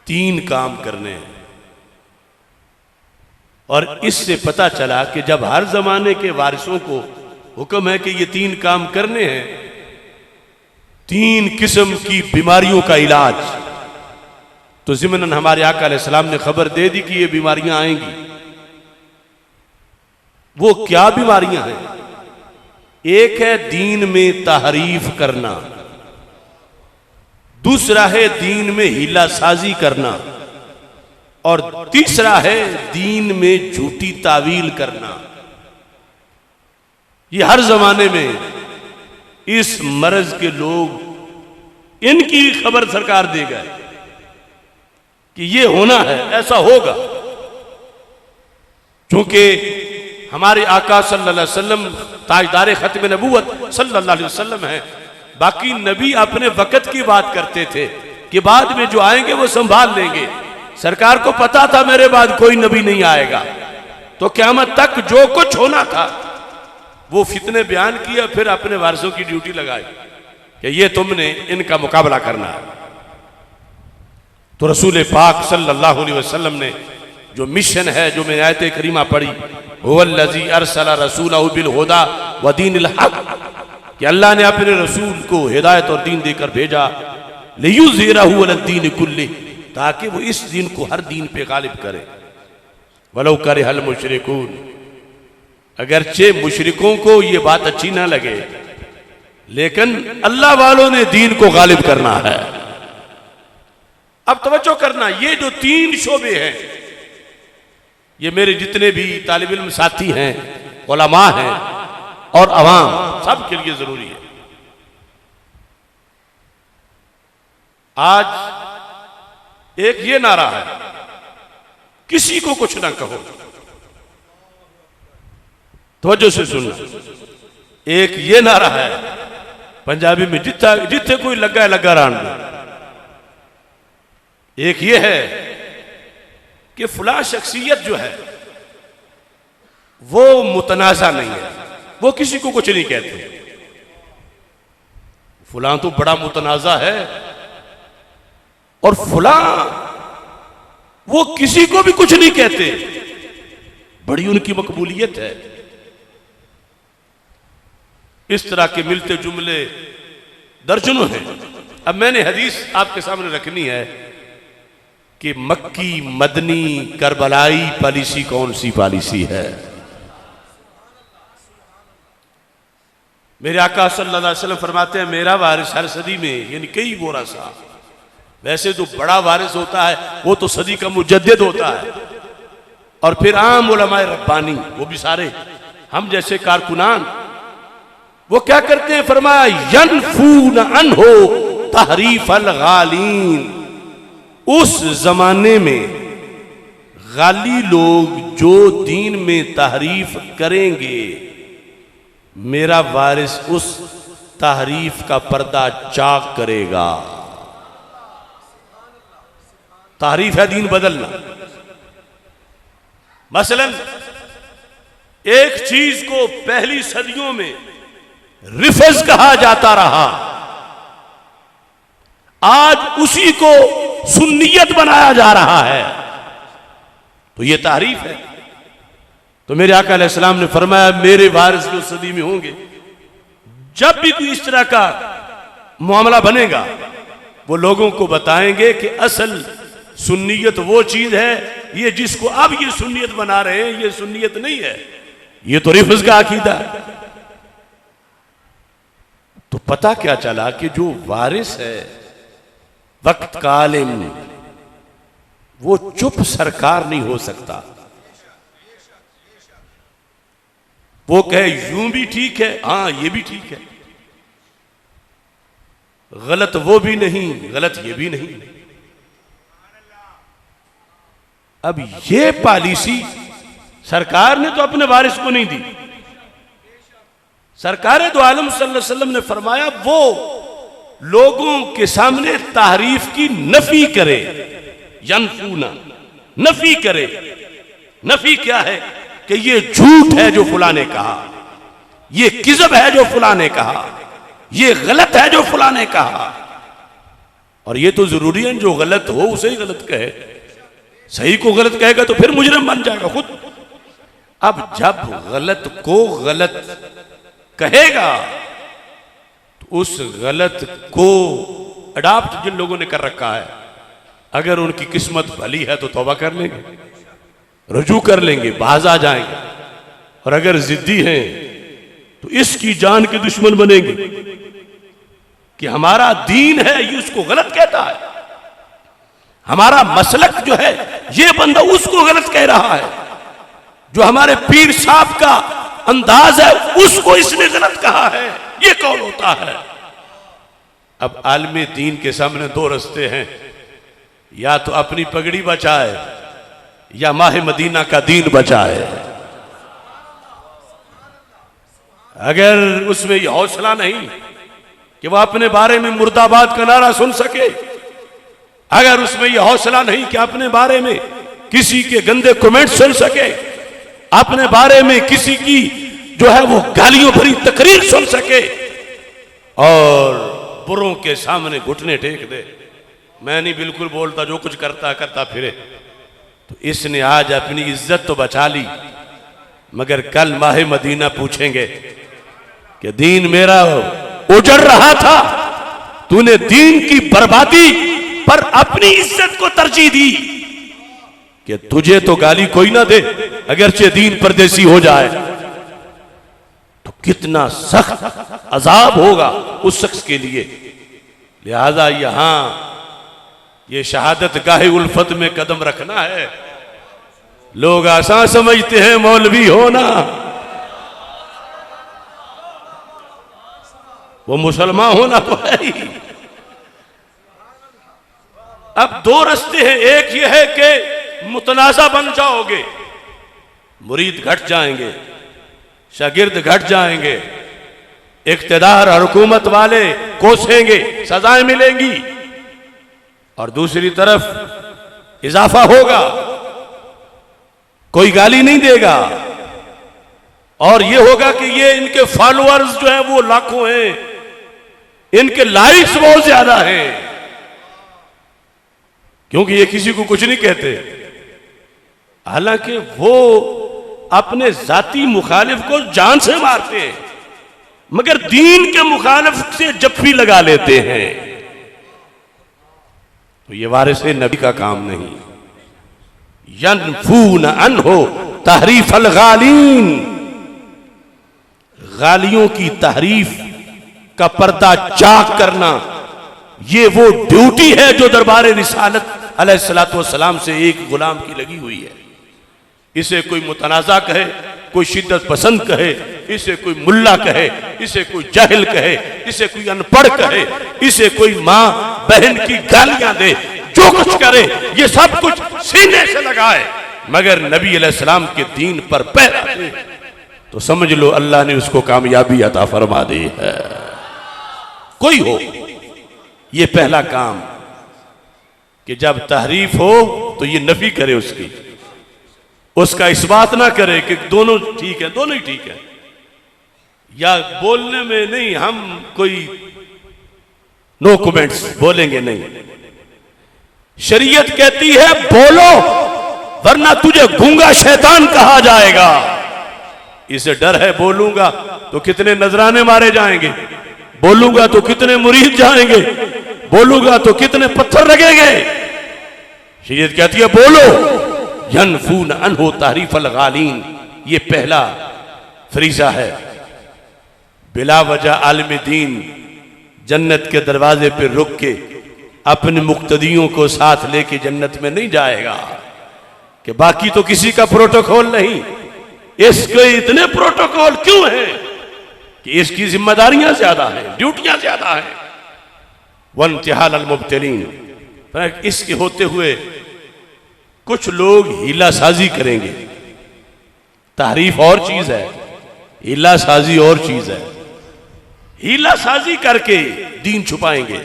3 काम करने हैं। और इससे पता चला कि जब हर जमाने के वारिसों को हुक्म है कि ये 3 काम करने हैं, 3 किस्म की बीमारियों का इलाज, तो ज़िमनन हमारे आका अलैहिस्सलाम ने खबर दे दी कि ये बीमारियां आएंगी। वो क्या बीमारियां हैं? एक है दीन में तहरीफ करना, दूसरा है दीन में हीला साजी करना, और तीसरा है दीन में झूठी तावील करना। ये हर जमाने में इस मर्ज के लोग, इनकी खबर सरकार दे गए कि ये होना है, ऐसा होगा। क्योंकि हमारे आका सल्लल्लाहु अलैहि वसल्लम ताजदार खत्म नबूवत सल्लल्लाहु अलैहि वसल्लम है। बाकी नबी अपने वक़्त की बात करते थे कि बाद में जो आएंगे वो संभाल लेंगे। सरकार को पता था मेरे बाद कोई नबी नहीं आएगा, तो क़यामत तक जो कुछ होना था वो फितने बयान किया, फिर अपने वारिसों की ड्यूटी लगाई कि ये तुमने इनका मुकाबला करना है। तो रसूल पाक सल्लल्लाहु अलैहि वसल्लम ने जो मिशन है, जो मैंने आयत करीमा पढ़ी, हुवल्लज़ी अरसला रसूलहु बिल हुदा व दीनिल हक़, कि अल्लाह ने अपने रसूल को हिदायत और दीन देकर भेजा, लियुज़हिरहु अलद्दीन कुल्लिह, ताकि वो इस दीन को हर दीन पे गालिब करे। वलौ करिहल मुशरिकून, अगरचे मुशरिकों को ये बात अच्छी ना लगे, लेकिन अल्लाह वालों ने दीन को गालिब करना है। अब तवज्जो करना, ये जो 3 शोबे हैं, ये मेरे जितने भी तालिब इल्म साथी हैं, उलमा हैं और अवाम, सब के लिए जरूरी है। आज एक ये नारा है, किसी को कुछ ना कहो। तवज्जो से सुनना। एक ये नारा है पंजाबी में, जिथे कोई लगा है लगा रान दो। एक ये है कि फुला शख्सियत जो है वो मुतनाज़ा नहीं है, वो किसी को कुछ नहीं कहते। फुला तो बड़ा मुतनाज़ा है, और फुला वो किसी को भी कुछ नहीं कहते, बड़ी उनकी मकबूलियत है। इस तरह के मिलते जुमले दर्जनों हैं। अब मैंने हदीस आपके सामने रखनी है कि मक्की, मदनी, करबलाई पॉलिसी कौन सी पॉलिसी है। मेरे आका सल्लल्लाहु अलैहि वसल्लम फरमाते हैं, मेरा वारिस हर सदी में, यानी कई बोरा सा, वैसे तो बड़ा वारिस होता है वो तो सदी का मुजद्दिद होता है, और फिर आम उलमाए रब्बानी, वो भी सारे हम जैसे कारकुनान, वो क्या करते हैं? फरमाया यनफून अनहु तहरीफ अल गालीन। उस जमाने में गाली लोग जो दीन में तहरीफ करेंगे, मेरा वारिस उस तहरीफ का पर्दा चाक करेगा। तहरीफ है दीन बदलना। मसलन एक चीज को पहली सदियों में रिफज कहा जाता रहा, आज उसी को सुन्नियत बनाया जा रहा है, तो यह तारीफ है। तो मेरे आका अलैहिस्सलाम ने फरमाया, मेरे वारिस जो सदी में होंगे, जब भी कोई इस तरह का मामला बनेगा, वो लोगों को बताएंगे कि असल सुन्नियत वो चीज है, ये जिसको अब ये सुन्नियत बना रहे हैं, ये सुन्नियत नहीं है, ये तो रिफज का अकीदा है। तो पता क्या चला कि जो वारिस है, वक्त का आलिम, वो चुप सरकार नहीं हो सकता। वो कहे यूं भी ठीक है, हां ये भी ठीक है, गलत वो भी नहीं, गलत ये भी नहीं। अब ये पॉलिसी सरकार ने तो अपने वारिस को नहीं दी। सरकार दो आलम सल्लल्लाहु अलैहि वसल्लम ने फरमाया वो लोगों के सामने तारीफ की नफी करे, यनफूना, नफी करे। नफी क्या है कि ये झूठ है जो फुला ने कहा, ये किज़ब है जो फुला ने कहा, ये गलत है जो फुला ने कहा। और ये तो जरूरी है जो गलत हो उसे ही गलत कहे, सही को गलत कहेगा तो फिर मुजरिम बन जाएगा खुद। अब जब गलत को गलत कहेगा तो उस गलत को अडॉप्ट जिन लोगों ने कर रखा है, अगर उनकी किस्मत भली है तो तौबा कर लेंगे, रुजू कर लेंगे, बाज आ जाएंगे। और अगर जिद्दी हैं तो इसकी जान के दुश्मन बनेंगे कि हमारा दीन है ये उसको गलत कहता है, हमारा मसलक जो है ये बंदा उसको गलत कह रहा है, जो हमारे पीर साहब का अंदाज है उसको इसने गलत कहा है, ये कौन होता है। अब आलमे दीन के सामने दो रास्ते हैं, या तो अपनी पगड़ी बचाए या माह मदीना का दीन बचाए। अगर उसमें यह हौसला नहीं कि वह अपने बारे में मुर्दाबाद का नारा सुन सके, अगर उसमें यह हौसला नहीं कि अपने बारे में किसी के गंदे कमेंट सुन सके, अपने बारे में किसी की जो है वो गालियों भरी तकरीर सुन सके और बुरों के सामने घुटने टेक दे, मैं नहीं बिल्कुल बोलता, जो कुछ करता फिरे, तो इसने आज अपनी इज्जत तो बचा ली, मगर कल माह मदीना पूछेंगे कि दीन मेरा उजड़ रहा था, तूने दीन की बर्बादी पर अपनी इज्जत को तरजीह दी कि तुझे तो गाली कोई ना दे अगरचे दीन परदेसी हो जाए, तो कितना सख्त अजाब होगा उस शख्स के लिए। लिहाजा यहां ये शहादत गाहे उल्फत में कदम रखना है। लोग आसान समझते हैं मौलवी होना, वो मुसलमान होना तो है ही। अब दो रास्ते हैं, एक ये है कि मुतनाज़ा बन जाओगे, मुरीद घट जाएंगे, शागिर्द घट जाएंगे, इख्तिदार और हुकूमत वाले कोसेंगे, सजाएं मिलेंगी, और दूसरी तरफ इजाफा होगा, कोई गाली नहीं देगा, और ये होगा कि ये इनके फॉलोअर्स जो हैं वो लाखों हैं, इनके लाइक्स बहुत ज्यादा हैं, क्योंकि ये किसी को कुछ नहीं कहते। हालांकि वो अपने जाती मुखालिफ को जान से मारते हैं, मगर दीन के मुखालिफ से जफ्फी लगा लेते हैं, तो ये वारिस नबी का काम नहीं। यनफून अनहु तहरीफ अल गालीन, गालियों की तहरीफ का पर्दा चाक करना, ये वो ड्यूटी है जो दरबार रिसालत अलैहिस्सलातु वस्सलाम से एक गुलाम की लगी हुई है। इसे कोई मुतनाज़ा कहे, कोई शिद्दत पसंद कहे, इसे कोई मुल्ला कहे, इसे कोई जाहिल कहे, इसे कोई अनपढ़ कहे, इसे कोई मां बहन की गालियां दे, जो कुछ करे ये सब कुछ सीने से लगाए, मगर नबी अलैहिस्सलाम के दीन पर पहरा दे, तो समझ लो अल्लाह ने उसको कामयाबी अता फरमा दी है। कोई हो, ये पहला काम कि जब तहरीफ हो तो ये नफी करे उसकी, उसका इस बात ना करे कि दोनों ठीक है, दोनों ही ठीक है, या बोलने में नहीं हम कोई नो कमेंट्स बोलेंगे नहीं। शरीयत कहती है बोलो वरना तुझे गूंगा शैतान कहा जाएगा। इसे डर है बोलूंगा तो कितने नजराने मारे जाएंगे, बोलूंगा तो कितने मुरीद जाएंगे, बोलूंगा तो कितने पत्थर लगेंगे। शरीयत कहती है बोलो, यनफून अनहु तहरीफ अल गालीन, ये पहला फरीजा है। बिला वजह आलिम दीन जन्नत के दरवाजे पर रुक के अपने मुक्तदियों को साथ लेके जन्नत में नहीं जाएगा कि बाकी तो किसी का प्रोटोकॉल नहीं, इसके इतने प्रोटोकॉल क्यों हैं कि इसकी जिम्मेदारियां ज्यादा हैं, ड्यूटियां ज्यादा हैं। वंतिहाल अल मुब्तिलीन, इसके होते हुए कुछ लोग हीला साजी करेंगे। तारीफ और चीज है, हीला साजी और चीज है। हीला साजी करके दीन छुपाएंगे।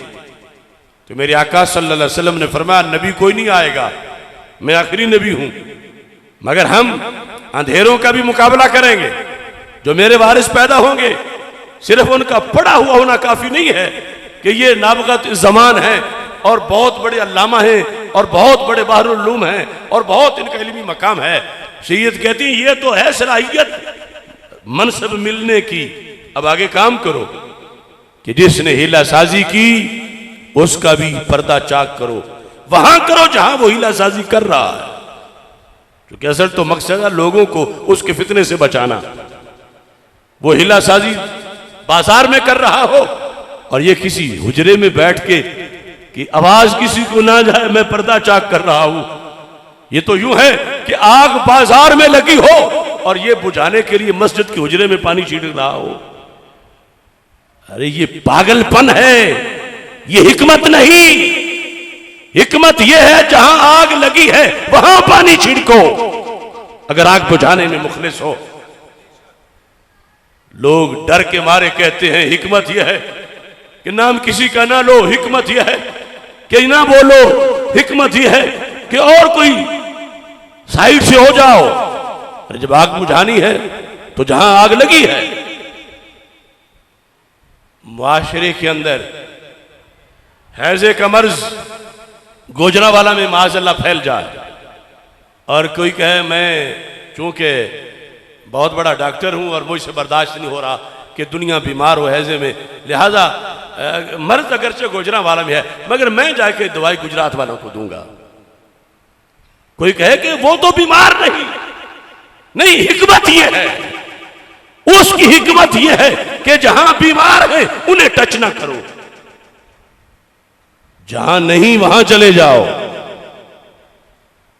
तो मेरे आका सल्लल्लाहु अलैहि वसल्लम ने फरमाया, नबी कोई नहीं आएगा, मैं आखिरी नबी हूं, मगर हम अंधेरों का भी मुकाबला करेंगे। जो मेरे वारिस पैदा होंगे, सिर्फ उनका पढ़ा हुआ होना काफी नहीं है कि ये नाबगत जमान है और बहुत बड़े अल्लामा हैं और बहुत बड़े बहरुल उलूम हैं और बहुत इनका इल्मी मकाम है। सैयद कहती हैं ये तो है सलाहियत मनसब मिलने की, अब आगे काम करो कि जिसने हीला साजी की उसका भी पर्दा चाक करो, वहां करो जहां वो हीला साजी कर रहा है। क्योंकि असल तो मकसद है लोगों को उसके फितने से बचाना। वो हीला साजी बाजार में कर रहा हो और ये किसी हुजरे में बैठ के कि आवाज किसी को ना जाए, मैं पर्दा चाक कर रहा हूं। ये तो यूं है कि आग बाजार में लगी हो और ये बुझाने के लिए मस्जिद के हुजरे में पानी छिड़क रहा हो। अरे ये पागलपन है, ये हिकमत नहीं। हिकमत ये है जहां आग लगी है वहां पानी छिड़को, अगर आग बुझाने में मुखलिस हो। लोग डर के मारे कहते हैं हिकमत यह है कि नाम किसी का ना लो, हिकमत यह है कि ना बोलो, हिकमत यह है कि और कोई साइड से हो जाओ। अरे जब आग बुझानी है तो जहां आग लगी है। मुआशरे के अंदर हैजे का मर्ज गोजरावाला में माज़अल्लाह फैल जाए और कोई कहे मैं चूंकि बहुत बड़ा डॉक्टर हूं और मुझसे बर्दाश्त नहीं हो रहा कि दुनिया बीमार हो हैजे में, लिहाजा मर्ज अगरचे गुजरावाला में है मगर मैं जाके दवाई गुजरात वालों को दूंगा। कोई कहे कि वो तो बीमार नहीं, हिकमत ये है, उसकी हिकमत ये है कि जहां बीमार है उन्हें टच ना करो, जहां नहीं वहां चले जाओ।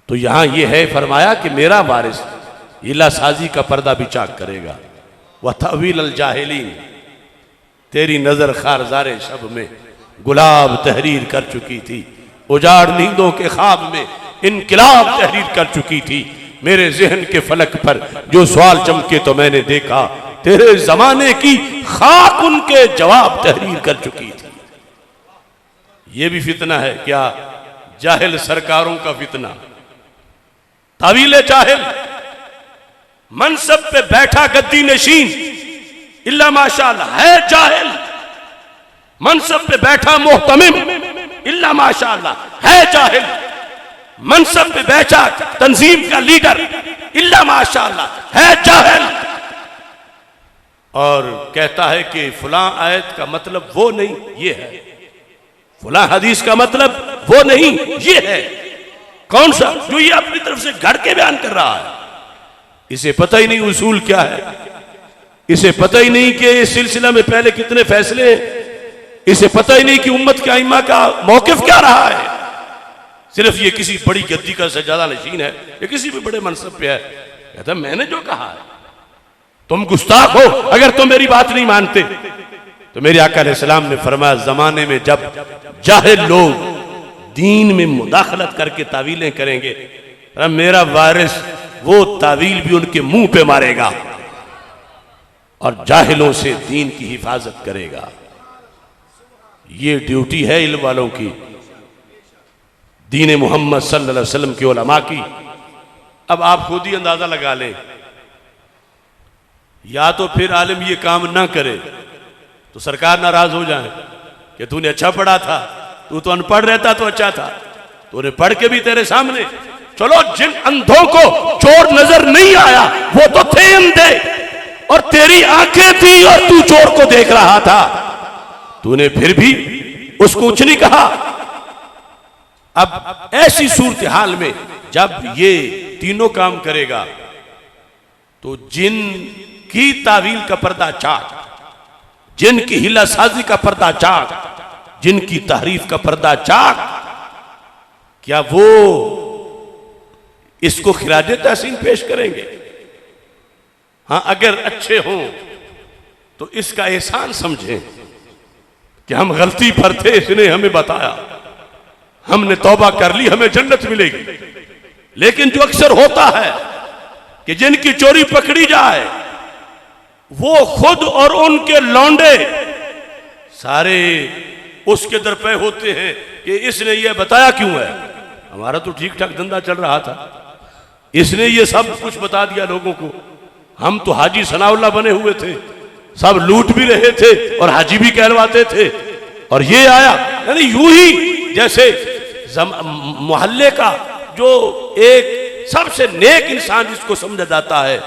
तो यहां यह है फरमाया कि मेरा वारिस हीला साजी का पर्दा भी चाक करेगा। वह तवील अल जाहिलीन, तेरी नजर खारजारे शब में गुलाब तहरीर कर चुकी थी, उजाड़ नींदों के ख्वाब में इनकिलाब तहरीर कर चुकी थी। मेरे जहन के फलक पर जो सवाल चमके तो मैंने देखा, तेरे जमाने की खाक उनके जवाब तहरीर कर चुकी थी। ये भी फितना है क्या? जाहिल सरकारों का फितना। तावील जाहिल, मनसब पे बैठा गद्दी नशीन इल्ला माशाअल्लाह है जाहिल, मनसब पे बैठा मोहतमिम इल्ला माशाअल्लाह है जाहिल, मनसब पे बैठा तंजीम का लीडर इल्ला माशाअल्लाह है जाहिल। और कहता है कि फलां आयत का मतलब वो नहीं ये है, फलां हदीस का मतलब वो नहीं ये है। कौन सा? जो ये अपनी तरफ से घड़ के बयान कर रहा है। इसे पता ही नहीं उसूल क्या है, इसे पता ही नहीं कि इस सिलसिला में पहले कितने फैसले हैं, इसे पता ही नहीं कि उम्मत के आइम्मा का मौकिफ क्या रहा है। सिर्फ ये किसी बड़ी गद्दी का सजादा नशीन है या किसी भी बड़े मनसब पे है, कहता मैंने जो कहा है। तुम गुस्ताख हो अगर तुम मेरी बात नहीं मानते। तो मेरे आका अलैहिस्सलाम ने फरमाया, जमाने में जब जाहिल लोग दीन में मुदाखलत करके तावीलें करेंगे, मेरा वारिस वो तावील भी उनके मुंह पे मारेगा और जाहिलों से दीन की हिफाजत करेगा। ये ड्यूटी है इल्म वालों की, दीन मोहम्मद सल्लल्लाहु अलैहि वसल्लम के उलमा की। अब आप खुद ही अंदाजा लगा लें, या तो फिर आलिम ये काम ना करे तो सरकार नाराज हो जाए कि तूने अच्छा पढ़ा था, तू तो अनपढ़ रहता तो अच्छा था, तूने पढ़ के भी तेरे सामने। चलो जिन अंधों को चोर नजर नहीं आया वो तो थे अंधे और तेरी आंखें थी और तू चोर को देख रहा था, तूने फिर भी उसको कुछ नहीं कहा। अब ऐसी सूरत हाल में जब ये तीनों काम करेगा तो जिन की तावील का पर्दा चाक, जिनकी हिला साजी का पर्दा चाक, जिनकी तहरीफ का पर्दा चाक, क्या वो इसको खिराज तहसीन पेश करेंगे? हाँ, अगर अच्छे हों तो इसका एहसान समझें कि हम गलती पर थे, इसने हमें बताया, हमने तौबा कर ली, हमें जन्नत मिलेगी। लेकिन जो अक्सर होता है कि जिनकी चोरी पकड़ी जाए वो खुद और उनके लौंडे सारे उसके दर पे होते हैं कि इसने ये बताया क्यों है, हमारा तो ठीक ठाक धंधा चल रहा था, इसने ये सब कुछ बता दिया लोगों को, हम तो हाजी सनाउल्लाह बने हुए थे, सब लूट भी रहे थे और हाजी भी कहलवाते थे, और ये आया। यानी यूं ही जैसे मोहल्ले का जो एक सबसे नेक इंसान जिसको समझा जाता है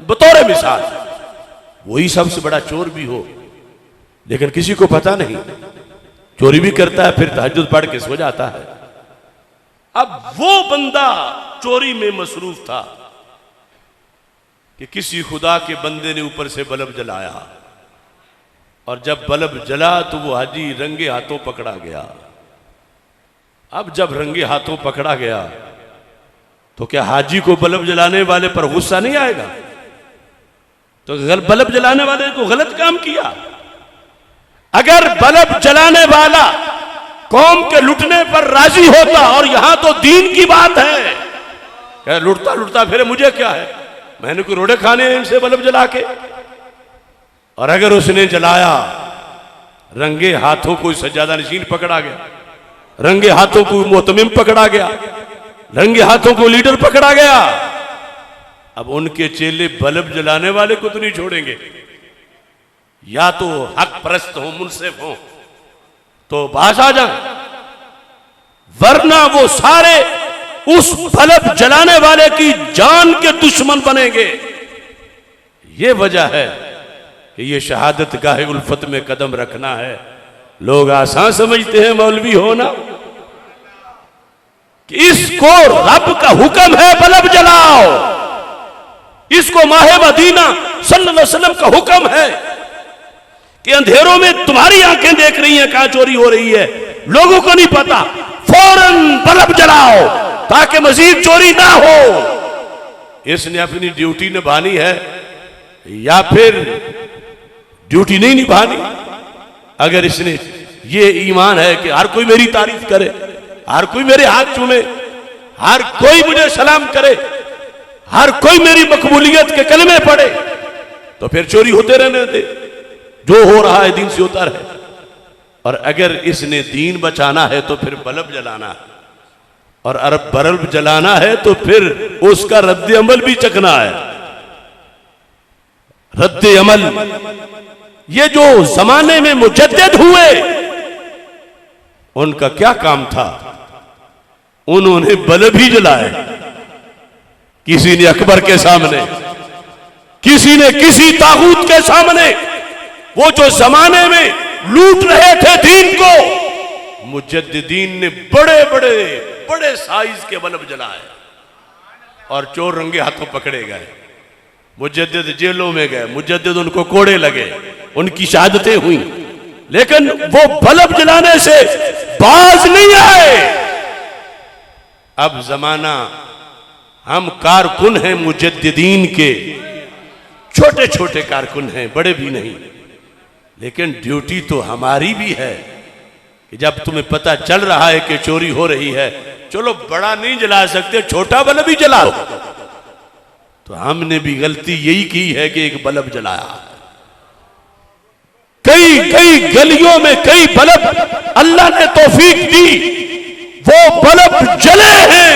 बतौर मिसाल, वही सबसे बड़ा चोर भी हो, लेकिन किसी को पता नहीं, चोरी भी करता है, फिर तहज्जुद पढ़ के सो जाता है। अब वो बंदा चोरी में मसरूफ था कि किसी खुदा के बंदे ने ऊपर से बल्ब जलाया, और जब बल्ब जला तो वो हाजी रंगे हाथों पकड़ा गया। अब जब रंगे हाथों पकड़ा गया तो क्या हाजी को बल्ब जलाने वाले पर गुस्सा नहीं आएगा? तो बल्ब जलाने वाले को गलत काम किया। अगर बल्ब जलाने वाला कौम के लुटने पर राजी होता, और यहां तो दीन की बात है, क्या लुटता लुटता फिर मुझे क्या है, मैंने कोई रोड़े खाने हैं इनसे बल्ब जला के। और अगर उसने जलाया, रंगे हाथों को सज्जादा नशीन पकड़ा गया, रंगे हाथों को मोहतमिम पकड़ा गया, रंगे हाथों को लीडर पकड़ा गया। अब उनके चेले बल्ब जलाने वाले को तो नहीं छोड़ेंगे, या तो हक परस्त हो, मुनसिफ हो तो बाज आ जाए, वरना वो सारे उस बल्ब जलाने वाले की जान के दुश्मन बनेंगे। ये वजह है कि ये शहादत गाहे उल्फत में कदम रखना है। लोग आसान समझते हैं मौलवी होना, कि इसको रब का हुक्म है बल्ब जलाओ, इसको माहे मदीना सल्लल्लाहु अलैहि वसल्लम का हुक्म है कि अंधेरों में तुम्हारी आंखें देख रही हैं कहां चोरी हो रही है, लोगों को नहीं पता, फौरन बल्ब जलाओ ताकि मजीद चोरी ना हो। इसने अपनी ड्यूटी निभानी है या फिर ड्यूटी नहीं निभानी? अगर इसने ये ईमान है कि हर कोई मेरी तारीफ करे, हर कोई मेरे हाथ चूमे, हर कोई मुझे सलाम करे, हर कोई मेरी मकबूलियत के कलमे पढ़े, तो फिर चोरी होते रहने दे, जो हो रहा है दीन से होता रहे। और अगर इसने दीन बचाना है तो फिर बल्ब जलाना है, और अरब बल्ब जलाना है तो फिर उसका रद्द अमल भी चखना है। रद्द अमल, ये जो जमाने में मुजद्दिद हुए उनका क्या काम था? उन्होंने बल्ब ही जलाए। किसी ने अकबर के सामने, किसी ने किसी तागूत के सामने, वो जो जमाने में लूट रहे थे दीन को, मुजद्दिदीन ने बड़े बड़े बड़े साइज के बल्ब जलाए और चोर रंगे हाथों पकड़े गए, मुजद्दिद जेलों में गए, मुजद्दिद उनको कोड़े लगे, उनकी शहादतें हुई, लेकिन वो बल्ब जलाने से बाज नहीं आए। अब जमाना, हम कारकुन हैं मुजद्दिदीन के, छोटे छोटे कारकुन हैं, बड़े भी नहीं, लेकिन ड्यूटी तो हमारी भी है कि जब तुम्हें पता चल रहा है कि चोरी हो रही है, चलो बड़ा नहीं जला सकते, छोटा बल्ब भी जलाओ। तो हमने भी गलती यही की है कि एक बल्ब जलाया। कई कई गलियों में कई बल्ब अल्लाह ने तौफीक दी, वो बल्ब जले हैं,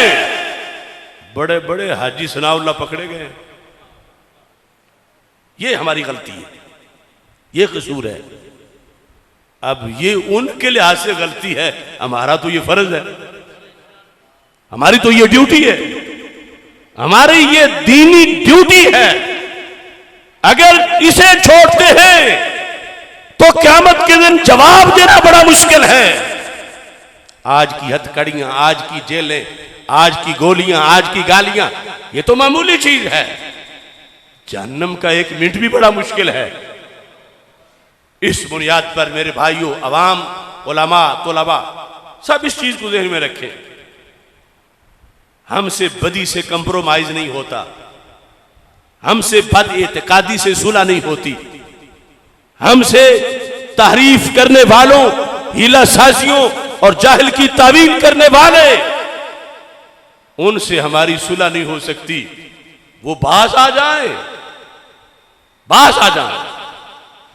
बड़े बड़े हाजी सनाउल्लाह पकड़े गए। ये हमारी गलती है, ये कसूर है। अब ये उनके लिहाज से गलती है, हमारा तो ये फर्ज है, हमारी तो ये ड्यूटी है, हमारी ये दीनी ड्यूटी है। अगर इसे छोड़ते हैं तो क़यामत के दिन जवाब देना बड़ा मुश्किल है। आज की हथकड़ियां, आज की जेलें, आज की गोलियां, आज की गालियां, ये तो मामूली चीज है। जहन्नम का एक मिनट भी बड़ा मुश्किल है। इस बुनियाद पर मेरे भाइयों, अवाम, उलमा, तुलबा, सब इस चीज को ज़हन में रखें। हमसे बदी से कंप्रोमाइज नहीं होता, हमसे बद एतकादी से सुलह नहीं होती, हमसे तहरीफ करने वालों, हीला साजियों और जाहिल की तावील करने वाले, उनसे हमारी सुलह नहीं हो सकती। वो बाज आ जाए, बाज आ जाए,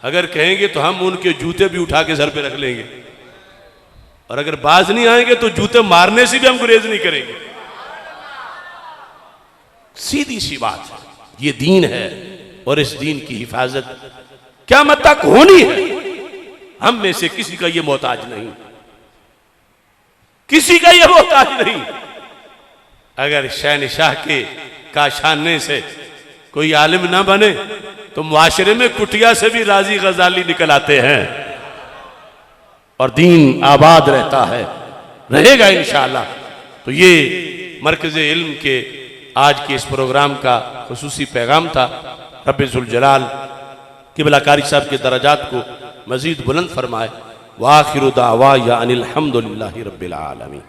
अगर कहेंगे तो हम उनके जूते भी उठा के सर पे रख लेंगे, और अगर बाज नहीं आएंगे तो जूते मारने से भी हम गुरेज नहीं करेंगे। सीधी सी बात है, ये दीन है और इस दीन की हिफाजत क़यामत तक होनी है। हम में से किसी का ये मोहताज नहीं, किसी का ये मोहताज नहीं। अगर शहनशाह के काशाने से कोई आलिम ना बने तो मुआशरे में कुटिया से भी राजी गजाली निकल आते हैं, और दीन आबाद रहता है, रहेगा इंशाअल्लाह। तो ये मरकज़ इल्म के आज के इस प्रोग्राम का खुसूसी पैगाम था। रब्बे ज़ुल जलाल क़िबला कारी साहब के दरजात को मज़ीद बुलंद फरमाए। व आखिरु दावा या अनिल हम्दुलिल्लाहि रब्बिल आलमीन।